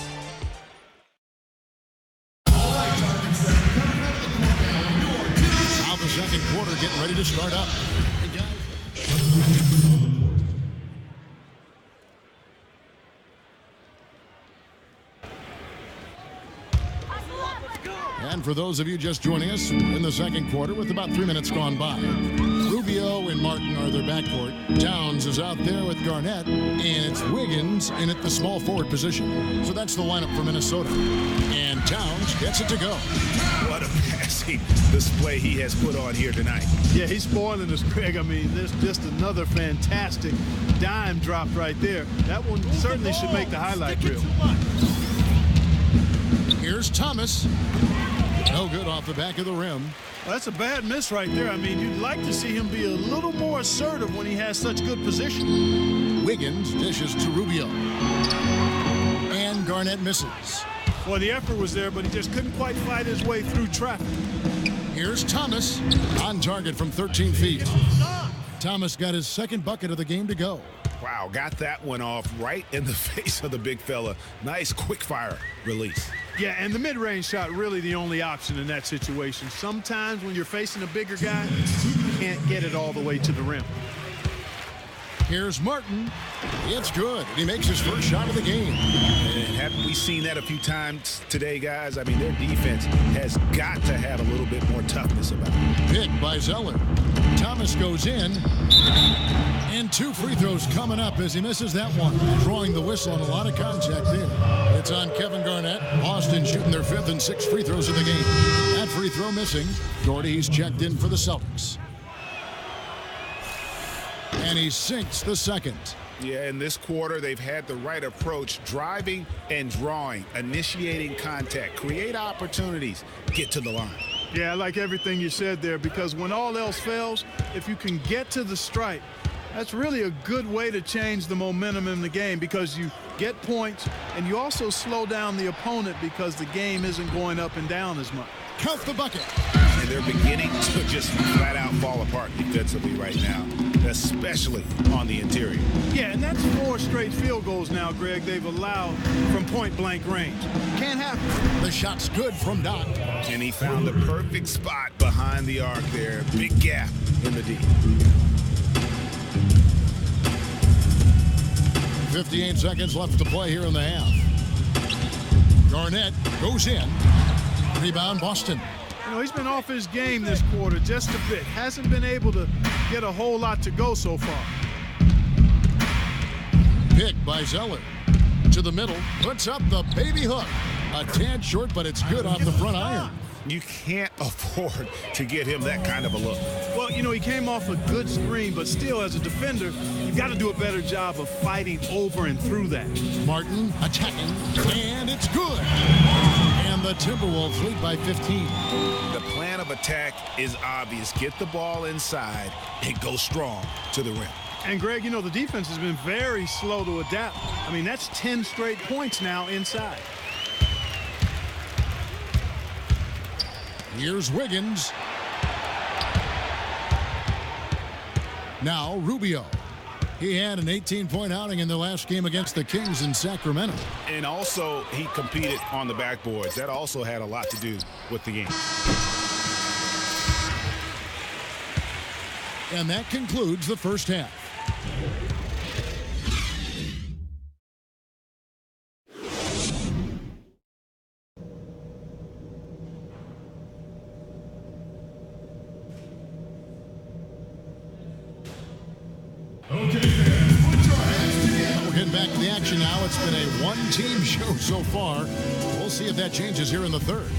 Now the second quarter getting ready to start up. And for those of you just joining us in the second quarter with about 3 minutes gone by, Rubio and Martin are their backcourt. Towns is out there with Garnett, and it's Wiggins in at the small forward position. So that's the lineup for Minnesota. And Towns gets it to go. What a passing display he has put on here tonight. Yeah, he's spoiling us, Craig. I mean, there's just another fantastic dime drop right there. That one certainly should make the highlight reel. Here's Thomas. No good off the back of the rim. Well, that's a bad miss right there. I mean, you'd like to see him be a little more assertive when he has such good position. Wiggins dishes to Rubio. And Garnett misses. Well, the effort was there, but he just couldn't quite fight his way through traffic. Here's Thomas on target from 13 feet. Thomas got his second bucket of the game to go. Wow, got that one off right in the face of the big fella. Nice quick fire release. Yeah, and the mid-range shot really the only option in that situation. Sometimes when you're facing a bigger guy, you can't get it all the way to the rim. Here's Martin. It's good. He makes his first shot of the game. And haven't we seen that a few times today, guys? I mean, their defense has got to have a little bit more toughness about it. Pick by Zeller. Thomas goes in. And 2 free throws coming up as he misses that one. Drawing the whistle on a lot of contact there. It's on Kevin Garnett. Boston shooting their 5th and 6th free throws of the game. That free throw missing. Doherty's checked in for the Celtics. And he sinks the second. Yeah, in this quarter, they've had the right approach, driving and drawing, initiating contact, create opportunities, get to the line. Yeah, I like everything you said there, because when all else fails, if you can get to the stripe, that's really a good way to change the momentum in the game, because you get points and you also slow down the opponent because the game isn't going up and down as much. Count the bucket. And they're beginning to just flat out fall apart defensively right now, especially on the interior. Yeah, and that's 4 straight field goals now, Greg, they've allowed from point-blank range. Can't happen. The shot's good from Doc. And he found the perfect spot behind the arc there. Big gap in the D. 58 seconds left to play here in the half. Garnett goes in. Rebound, Boston. You know, he's been off his game this quarter just a bit. Hasn't been able to get a whole lot to go so far. Pick by Zeller. To the middle. Puts up the baby hook. A tad short, but it's good off the front iron. You can't afford to get him that kind of a look. Well, you know, he came off a good screen, but still, as a defender, you've got to do a better job of fighting over and through that. Martin attacking, and it's good. And the Timberwolves lead by 15. The plan of attack is obvious. Get the ball inside and go strong to the rim. And, Greg, you know, the defense has been very slow to adapt. I mean, that's 10 straight points now inside. Here's Wiggins. Now Rubio. He had an 18-point outing in the last game against the Kings in Sacramento. And also, he competed on the backboards. That also had a lot to do with the game. And that concludes the first half. Back to the action now. It's been a one-team show so far. We'll see if that changes here in the third.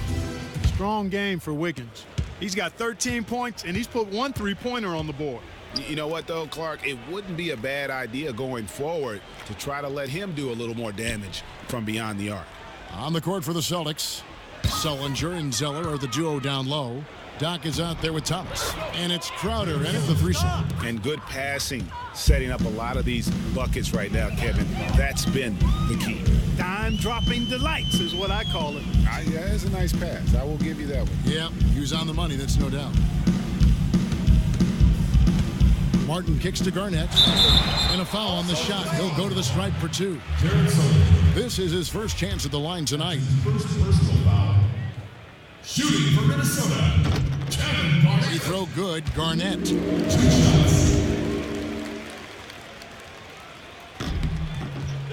Strong game for Wiggins. He's got 13 points, and he's put 1 3-pointer on the board. You know what, though, Clark? It wouldn't be a bad idea going forward to try to let him do a little more damage from beyond the arc. On the court for the Celtics, Sullinger and Zeller are the duo down low. Doc is out there with Thomas. And it's Crowder in at the 3-shot. And good passing, setting up a lot of these buckets right now, Kevin. That's been the key. Dime-dropping delights is what I call it. Yeah, that's a nice pass. I will give you that one. Yeah, he was on the money, that's no doubt. Martin kicks to Garnett. And a foul on the shot. He'll go to the stripe for 2. This is his first chance at the line tonight. First personal foul. Shooting for Minnesota, Kevin Garnett. Free throw good, Garnett. 2 shots.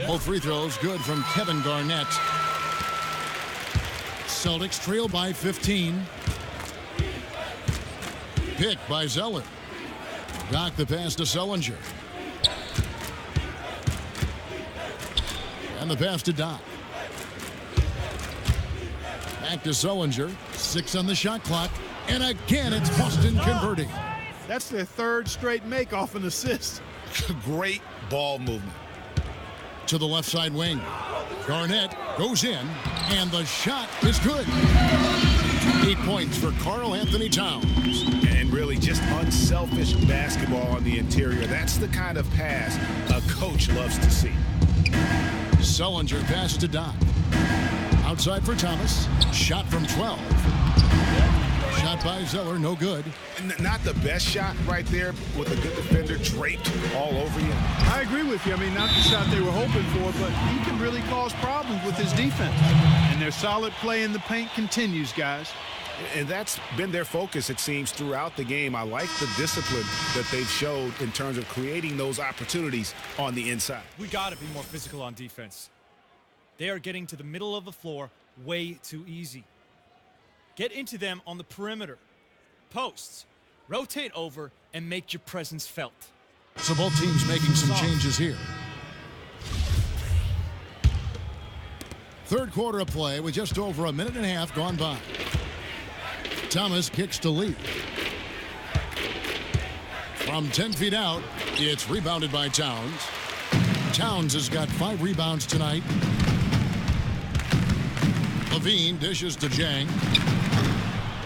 Both free throws good from Kevin Garnett. Celtics trail by 15. Pick by Zeller. Doc the pass to Sullinger. And the pass to Doc. Back to Sullinger. 6 on the shot clock. And again, it's Boston converting. That's their 3rd straight make off an assist. Great ball movement. To the left side wing. Garnett goes in, and the shot is good. 8 points for Karl Anthony Towns. And really just unselfish basketball on the interior. That's the kind of pass a coach loves to see. Sullinger pass to Doc. Outside for Thomas. Shot from 12. Shot by Zeller, no good. Not the best shot right there with a good defender draped all over you. I agree with you. I mean, not the shot they were hoping for, but he can really cause problems with his defense. And their solid play in the paint continues, guys. And that's been their focus, it seems, throughout the game. I like the discipline that they've showed in terms of creating those opportunities on the inside. We got to be more physical on defense. They are getting to the middle of the floor way too easy. Get into them on the perimeter. Posts. Rotate over and make your presence felt. So both teams making some changes here. Third quarter of play with just over a minute and a half gone by. Thomas kicks to Lee. From 10 feet out, it's rebounded by Towns. Towns has got 5 rebounds tonight. Levine dishes to Jang.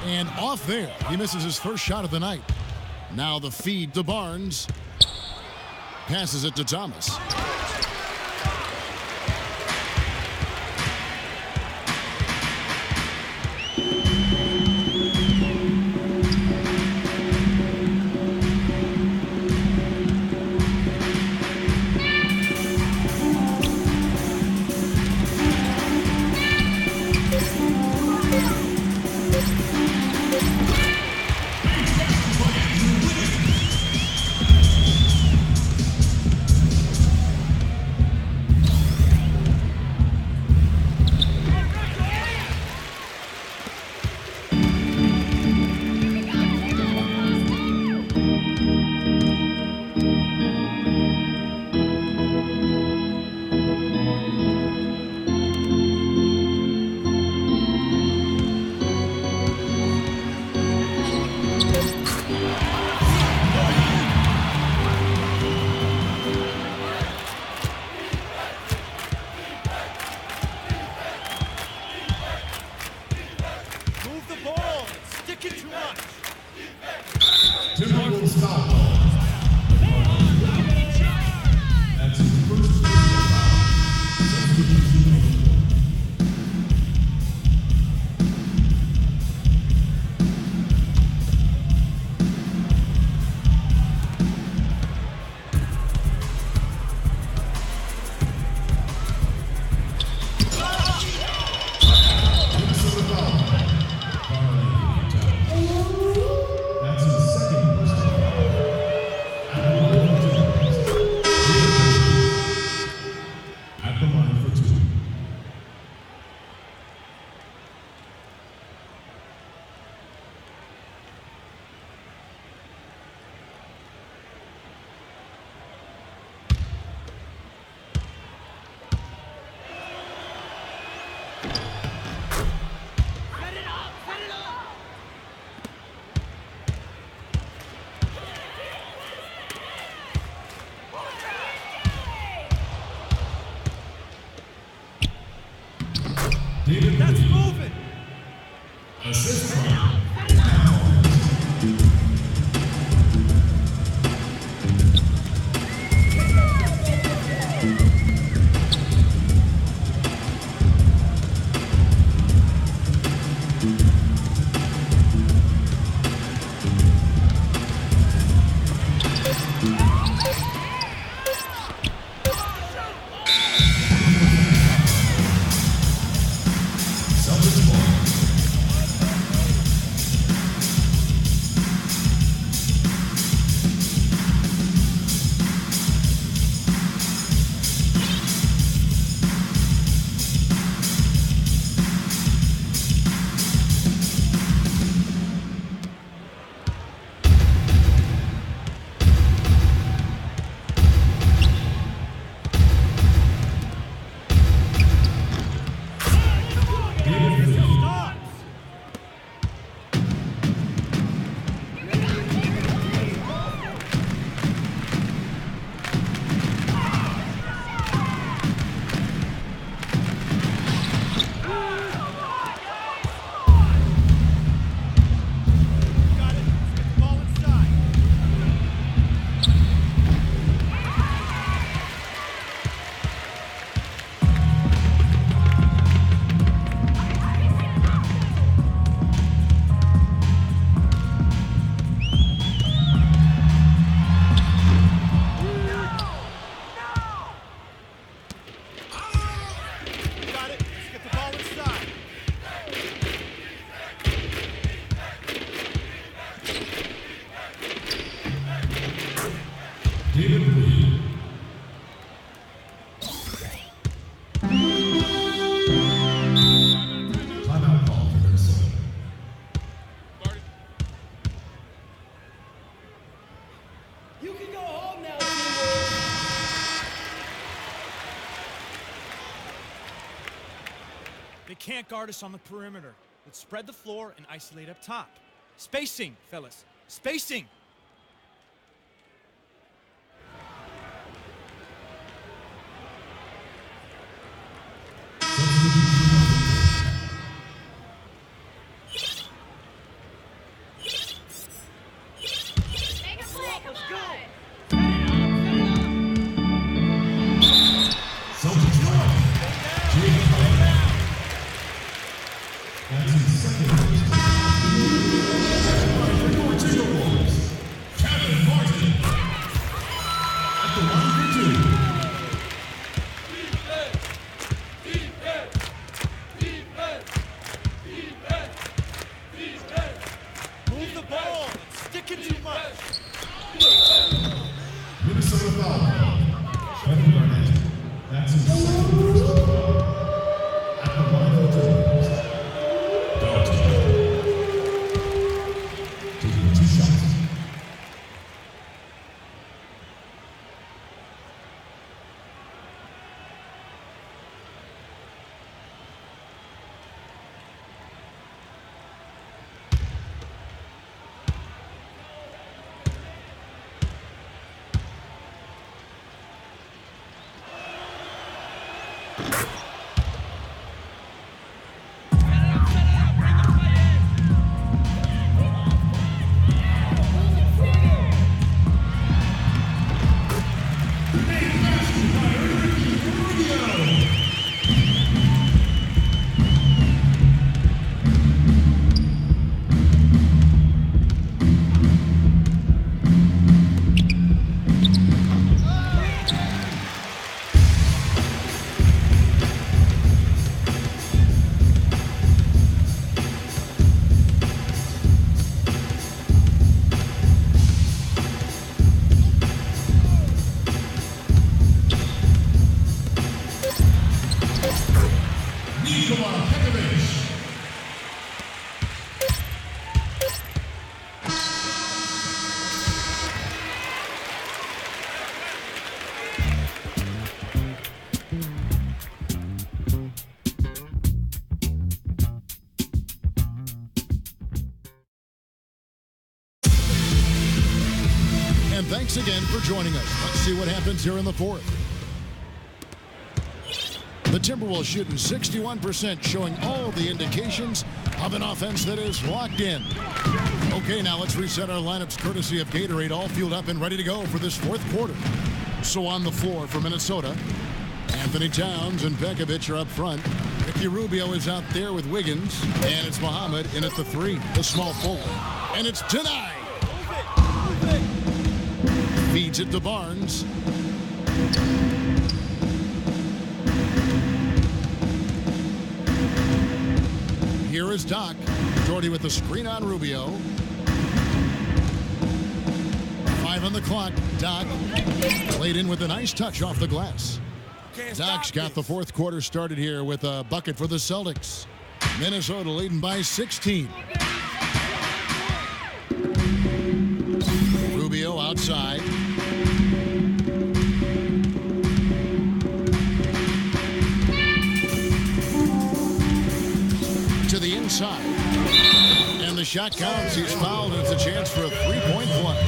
And off there, he misses his first shot of the night. Now the feed to Barnes. Passes it to Thomas. That's moving. Assist. David Reed. Timeout call for Minnesota. You can go home now, They can't guard us on the perimeter. Let's spread the floor and isolate up top. Spacing, fellas. Spacing. Minnesota foul. Kevin Garnett. That's his second first. At the line for turnovers. Dalton. Taking 2 shots. And thanks again for joining us. Let's see what happens here in the fourth. The Timberwolves shooting 61%, showing all the indications of an offense that is locked in. Okay, now let's reset our lineups courtesy of Gatorade, all fueled up and ready to go for this fourth quarter. So on the floor for Minnesota, Anthony Towns and Pekovic are up front. Ricky Rubio is out there with Wiggins, and it's Muhammad in at the 3, the small forward. And it's denied. Feeds it to Barnes. Here is Doc. Jordy with the screen on Rubio. 5 on the clock. Doc played in with a nice touch off the glass. Doc's got the fourth quarter started here with a bucket for the Celtics. Minnesota leading by 16. Rubio outside. To the inside. And the shot counts. He's fouled, and it's a chance for a three-point play.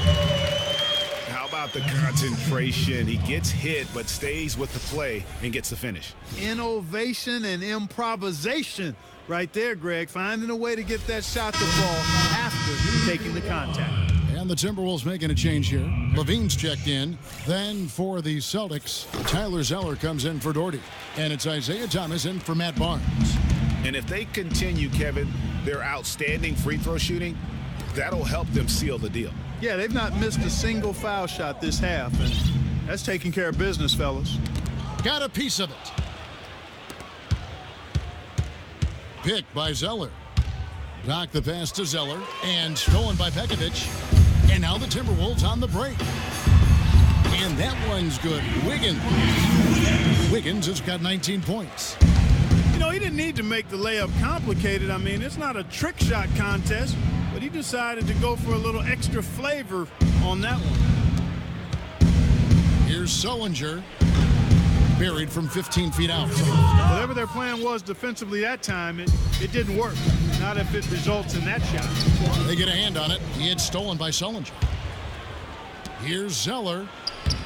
How about the concentration? He gets hit, but stays with the play and gets the finish. Innovation and improvisation right there, Greg. Finding a way to get that shot to fall after taking the contact. And the Timberwolves making a change here. Levine's checked in. Then for the Celtics, Tyler Zeller comes in for Doherty. And it's Isaiah Thomas in for Matt Barnes. And if they continue, Kevin, their outstanding free throw shooting, that'll help them seal the deal. Yeah, they've not missed a single foul shot this half, and that's taking care of business, fellas. Got a piece of it. Picked by Zeller. Doc the pass to Zeller, and stolen by Pekovic. And now the Timberwolves on the break. And that one's good. Wiggins has got 19 points. You know, he didn't need to make the layup complicated. I mean, it's not a trick shot contest, but he decided to go for a little extra flavor on that one. Here's Sullinger, buried from 15 feet out. Whatever their plan was defensively that time, it didn't work. Not if it results in that shot. They get a hand on it. He had stolen by Sullinger. Here's Zeller.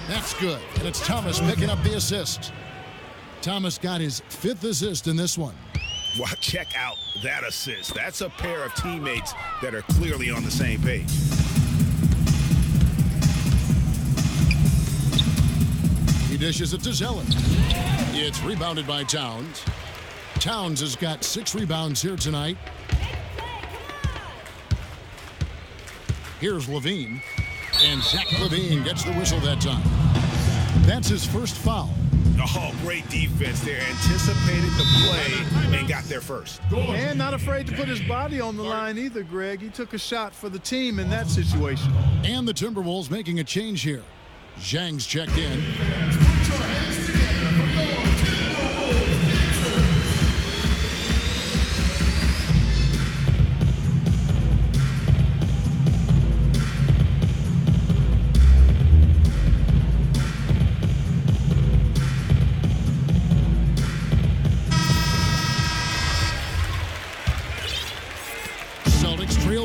That's good. And it's Thomas picking up the assist. Thomas got his 5th assist in this one. Well, check out that assist. That's a pair of teammates that are clearly on the same page. He dishes it to Zeller. It's rebounded by Towns. Towns has got 6 rebounds here tonight. Here's Levine. And Zach Levine gets the whistle that time. That's his first foul. Oh, great defense there. Anticipated the play and got there first. And not afraid to put his body on the line either, Greg. He took a shot for the team in that situation. And the Timberwolves making a change here. Zhang's checked in.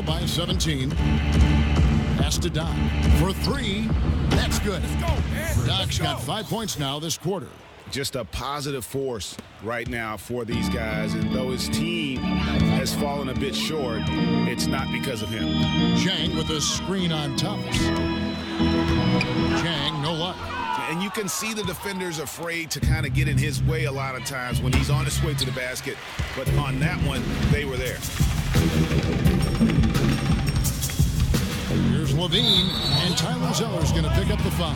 By 17. Pass to Doc for 3. That's good. Doc's got 5 points now this quarter. Just a positive force right now for these guys. And though his team has fallen a bit short, it's not because of him. Zhang with a screen on Thomas. Zhang, no luck. And you can see the defenders afraid to kind of get in his way a lot of times when he's on his way to the basket. But on that one, they were there. Here's Levine, and Tyler Zeller's going to pick up the foul.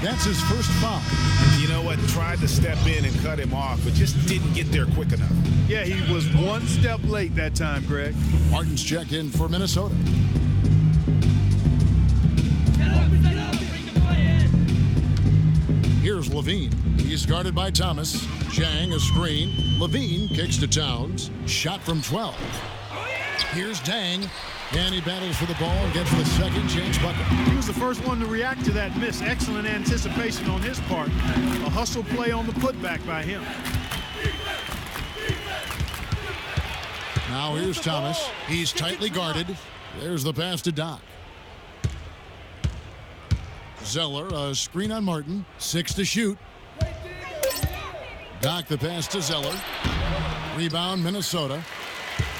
That's his first foul. You know what? Tried to step in and cut him off, but just didn't get there quick enough. Yeah, he was one step late that time, Greg. Martin's check in for Minnesota. Here's Levine. He's guarded by Thomas. Zhang a screen. Levine kicks to Towns. Shot from 12. Here's Dang. And he battles for the ball and gets the second chance bucket. He was the first one to react to that miss. Excellent anticipation on his part. A hustle play on the putback by him. Now here's Thomas. He's tightly guarded. There's the pass to Doc. Zeller, a screen on Martin. 6 to shoot. Doc the pass to Zeller. Rebound Minnesota.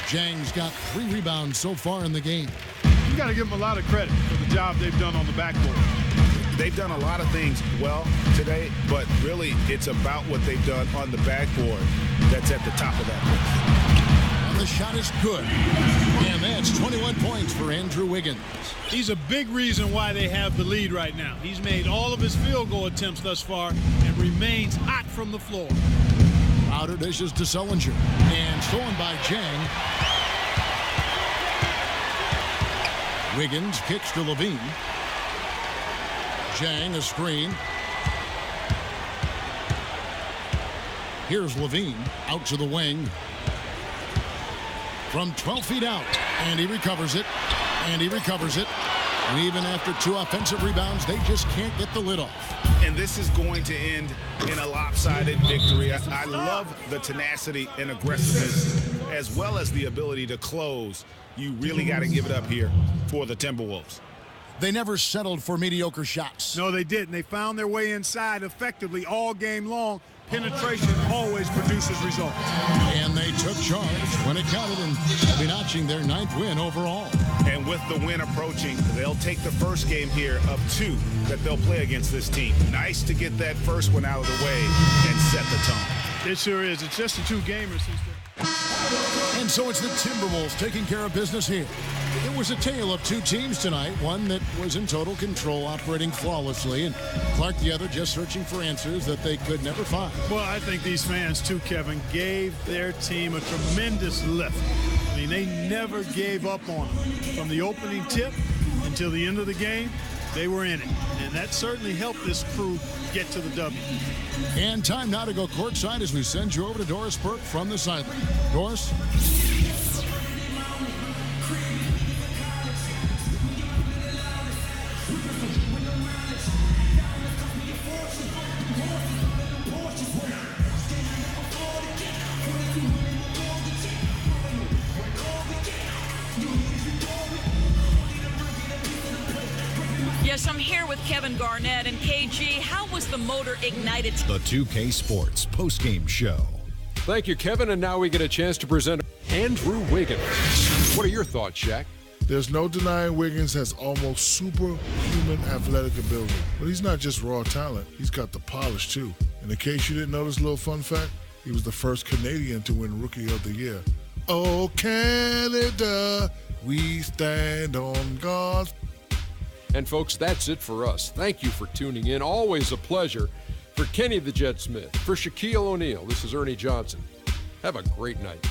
Zhang's got 3 rebounds so far in the game. You got to give them a lot of credit for the job they've done on the backboard. They've done a lot of things well today, but really it's about what they've done on the backboard that's at the top of that list. And the shot is good. And that's 21 points for Andrew Wiggins. He's a big reason why they have the lead right now. He's made all of his field goal attempts thus far and remains hot from the floor. Outer dishes to Sullinger. And stolen by Zhang. Wiggins kicks to Levine. Zhang a screen. Here's Levine out to the wing. From 12 feet out. And he recovers it. And he recovers it. And even after 2 offensive rebounds, they just can't get the lid off. And this is going to end in a lopsided victory. I love the tenacity and aggressiveness as well as the ability to close. You really got to give it up here for the Timberwolves. They never settled for mediocre shots. No, they didn't. They found their way inside effectively all game long. Penetration always produces results. And they took charge when it counted in notching their 9th win overall. And with the win approaching, they'll take the first game here of 2 that they'll play against this team. Nice to get that first one out of the way and set the tone. It sure is. It's just a 2-gamer since And so it's the Timberwolves taking care of business here. It was a tale of 2 teams tonight, one that was in total control, operating flawlessly, and Clark the other just searching for answers that they could never find. Well, I think these fans too, Kevin, gave their team a tremendous lift. I mean, they never gave up on them. From the opening tip until the end of the game, They were in it, and that certainly helped this crew get to the W. And time now to go courtside as we send you over to Doris Burke from the sideline. Doris? Yes, I'm here with Kevin Garnett. And KG, how was the motor ignited? The 2K Sports postgame show. Thank you, Kevin. And now we get a chance to present Andrew Wiggins. What are your thoughts, Shaq? There's no denying Wiggins has almost superhuman athletic ability. But he's not just raw talent, he's got the polish too. And in case you didn't know this little fun fact, he was the first Canadian to win Rookie of the Year. Oh, Canada, we stand on God's. And folks, that's it for us. Thank you for tuning in. Always a pleasure. For Kenny the Jet Smith, for Shaquille O'Neal, this is Ernie Johnson. Have a great night.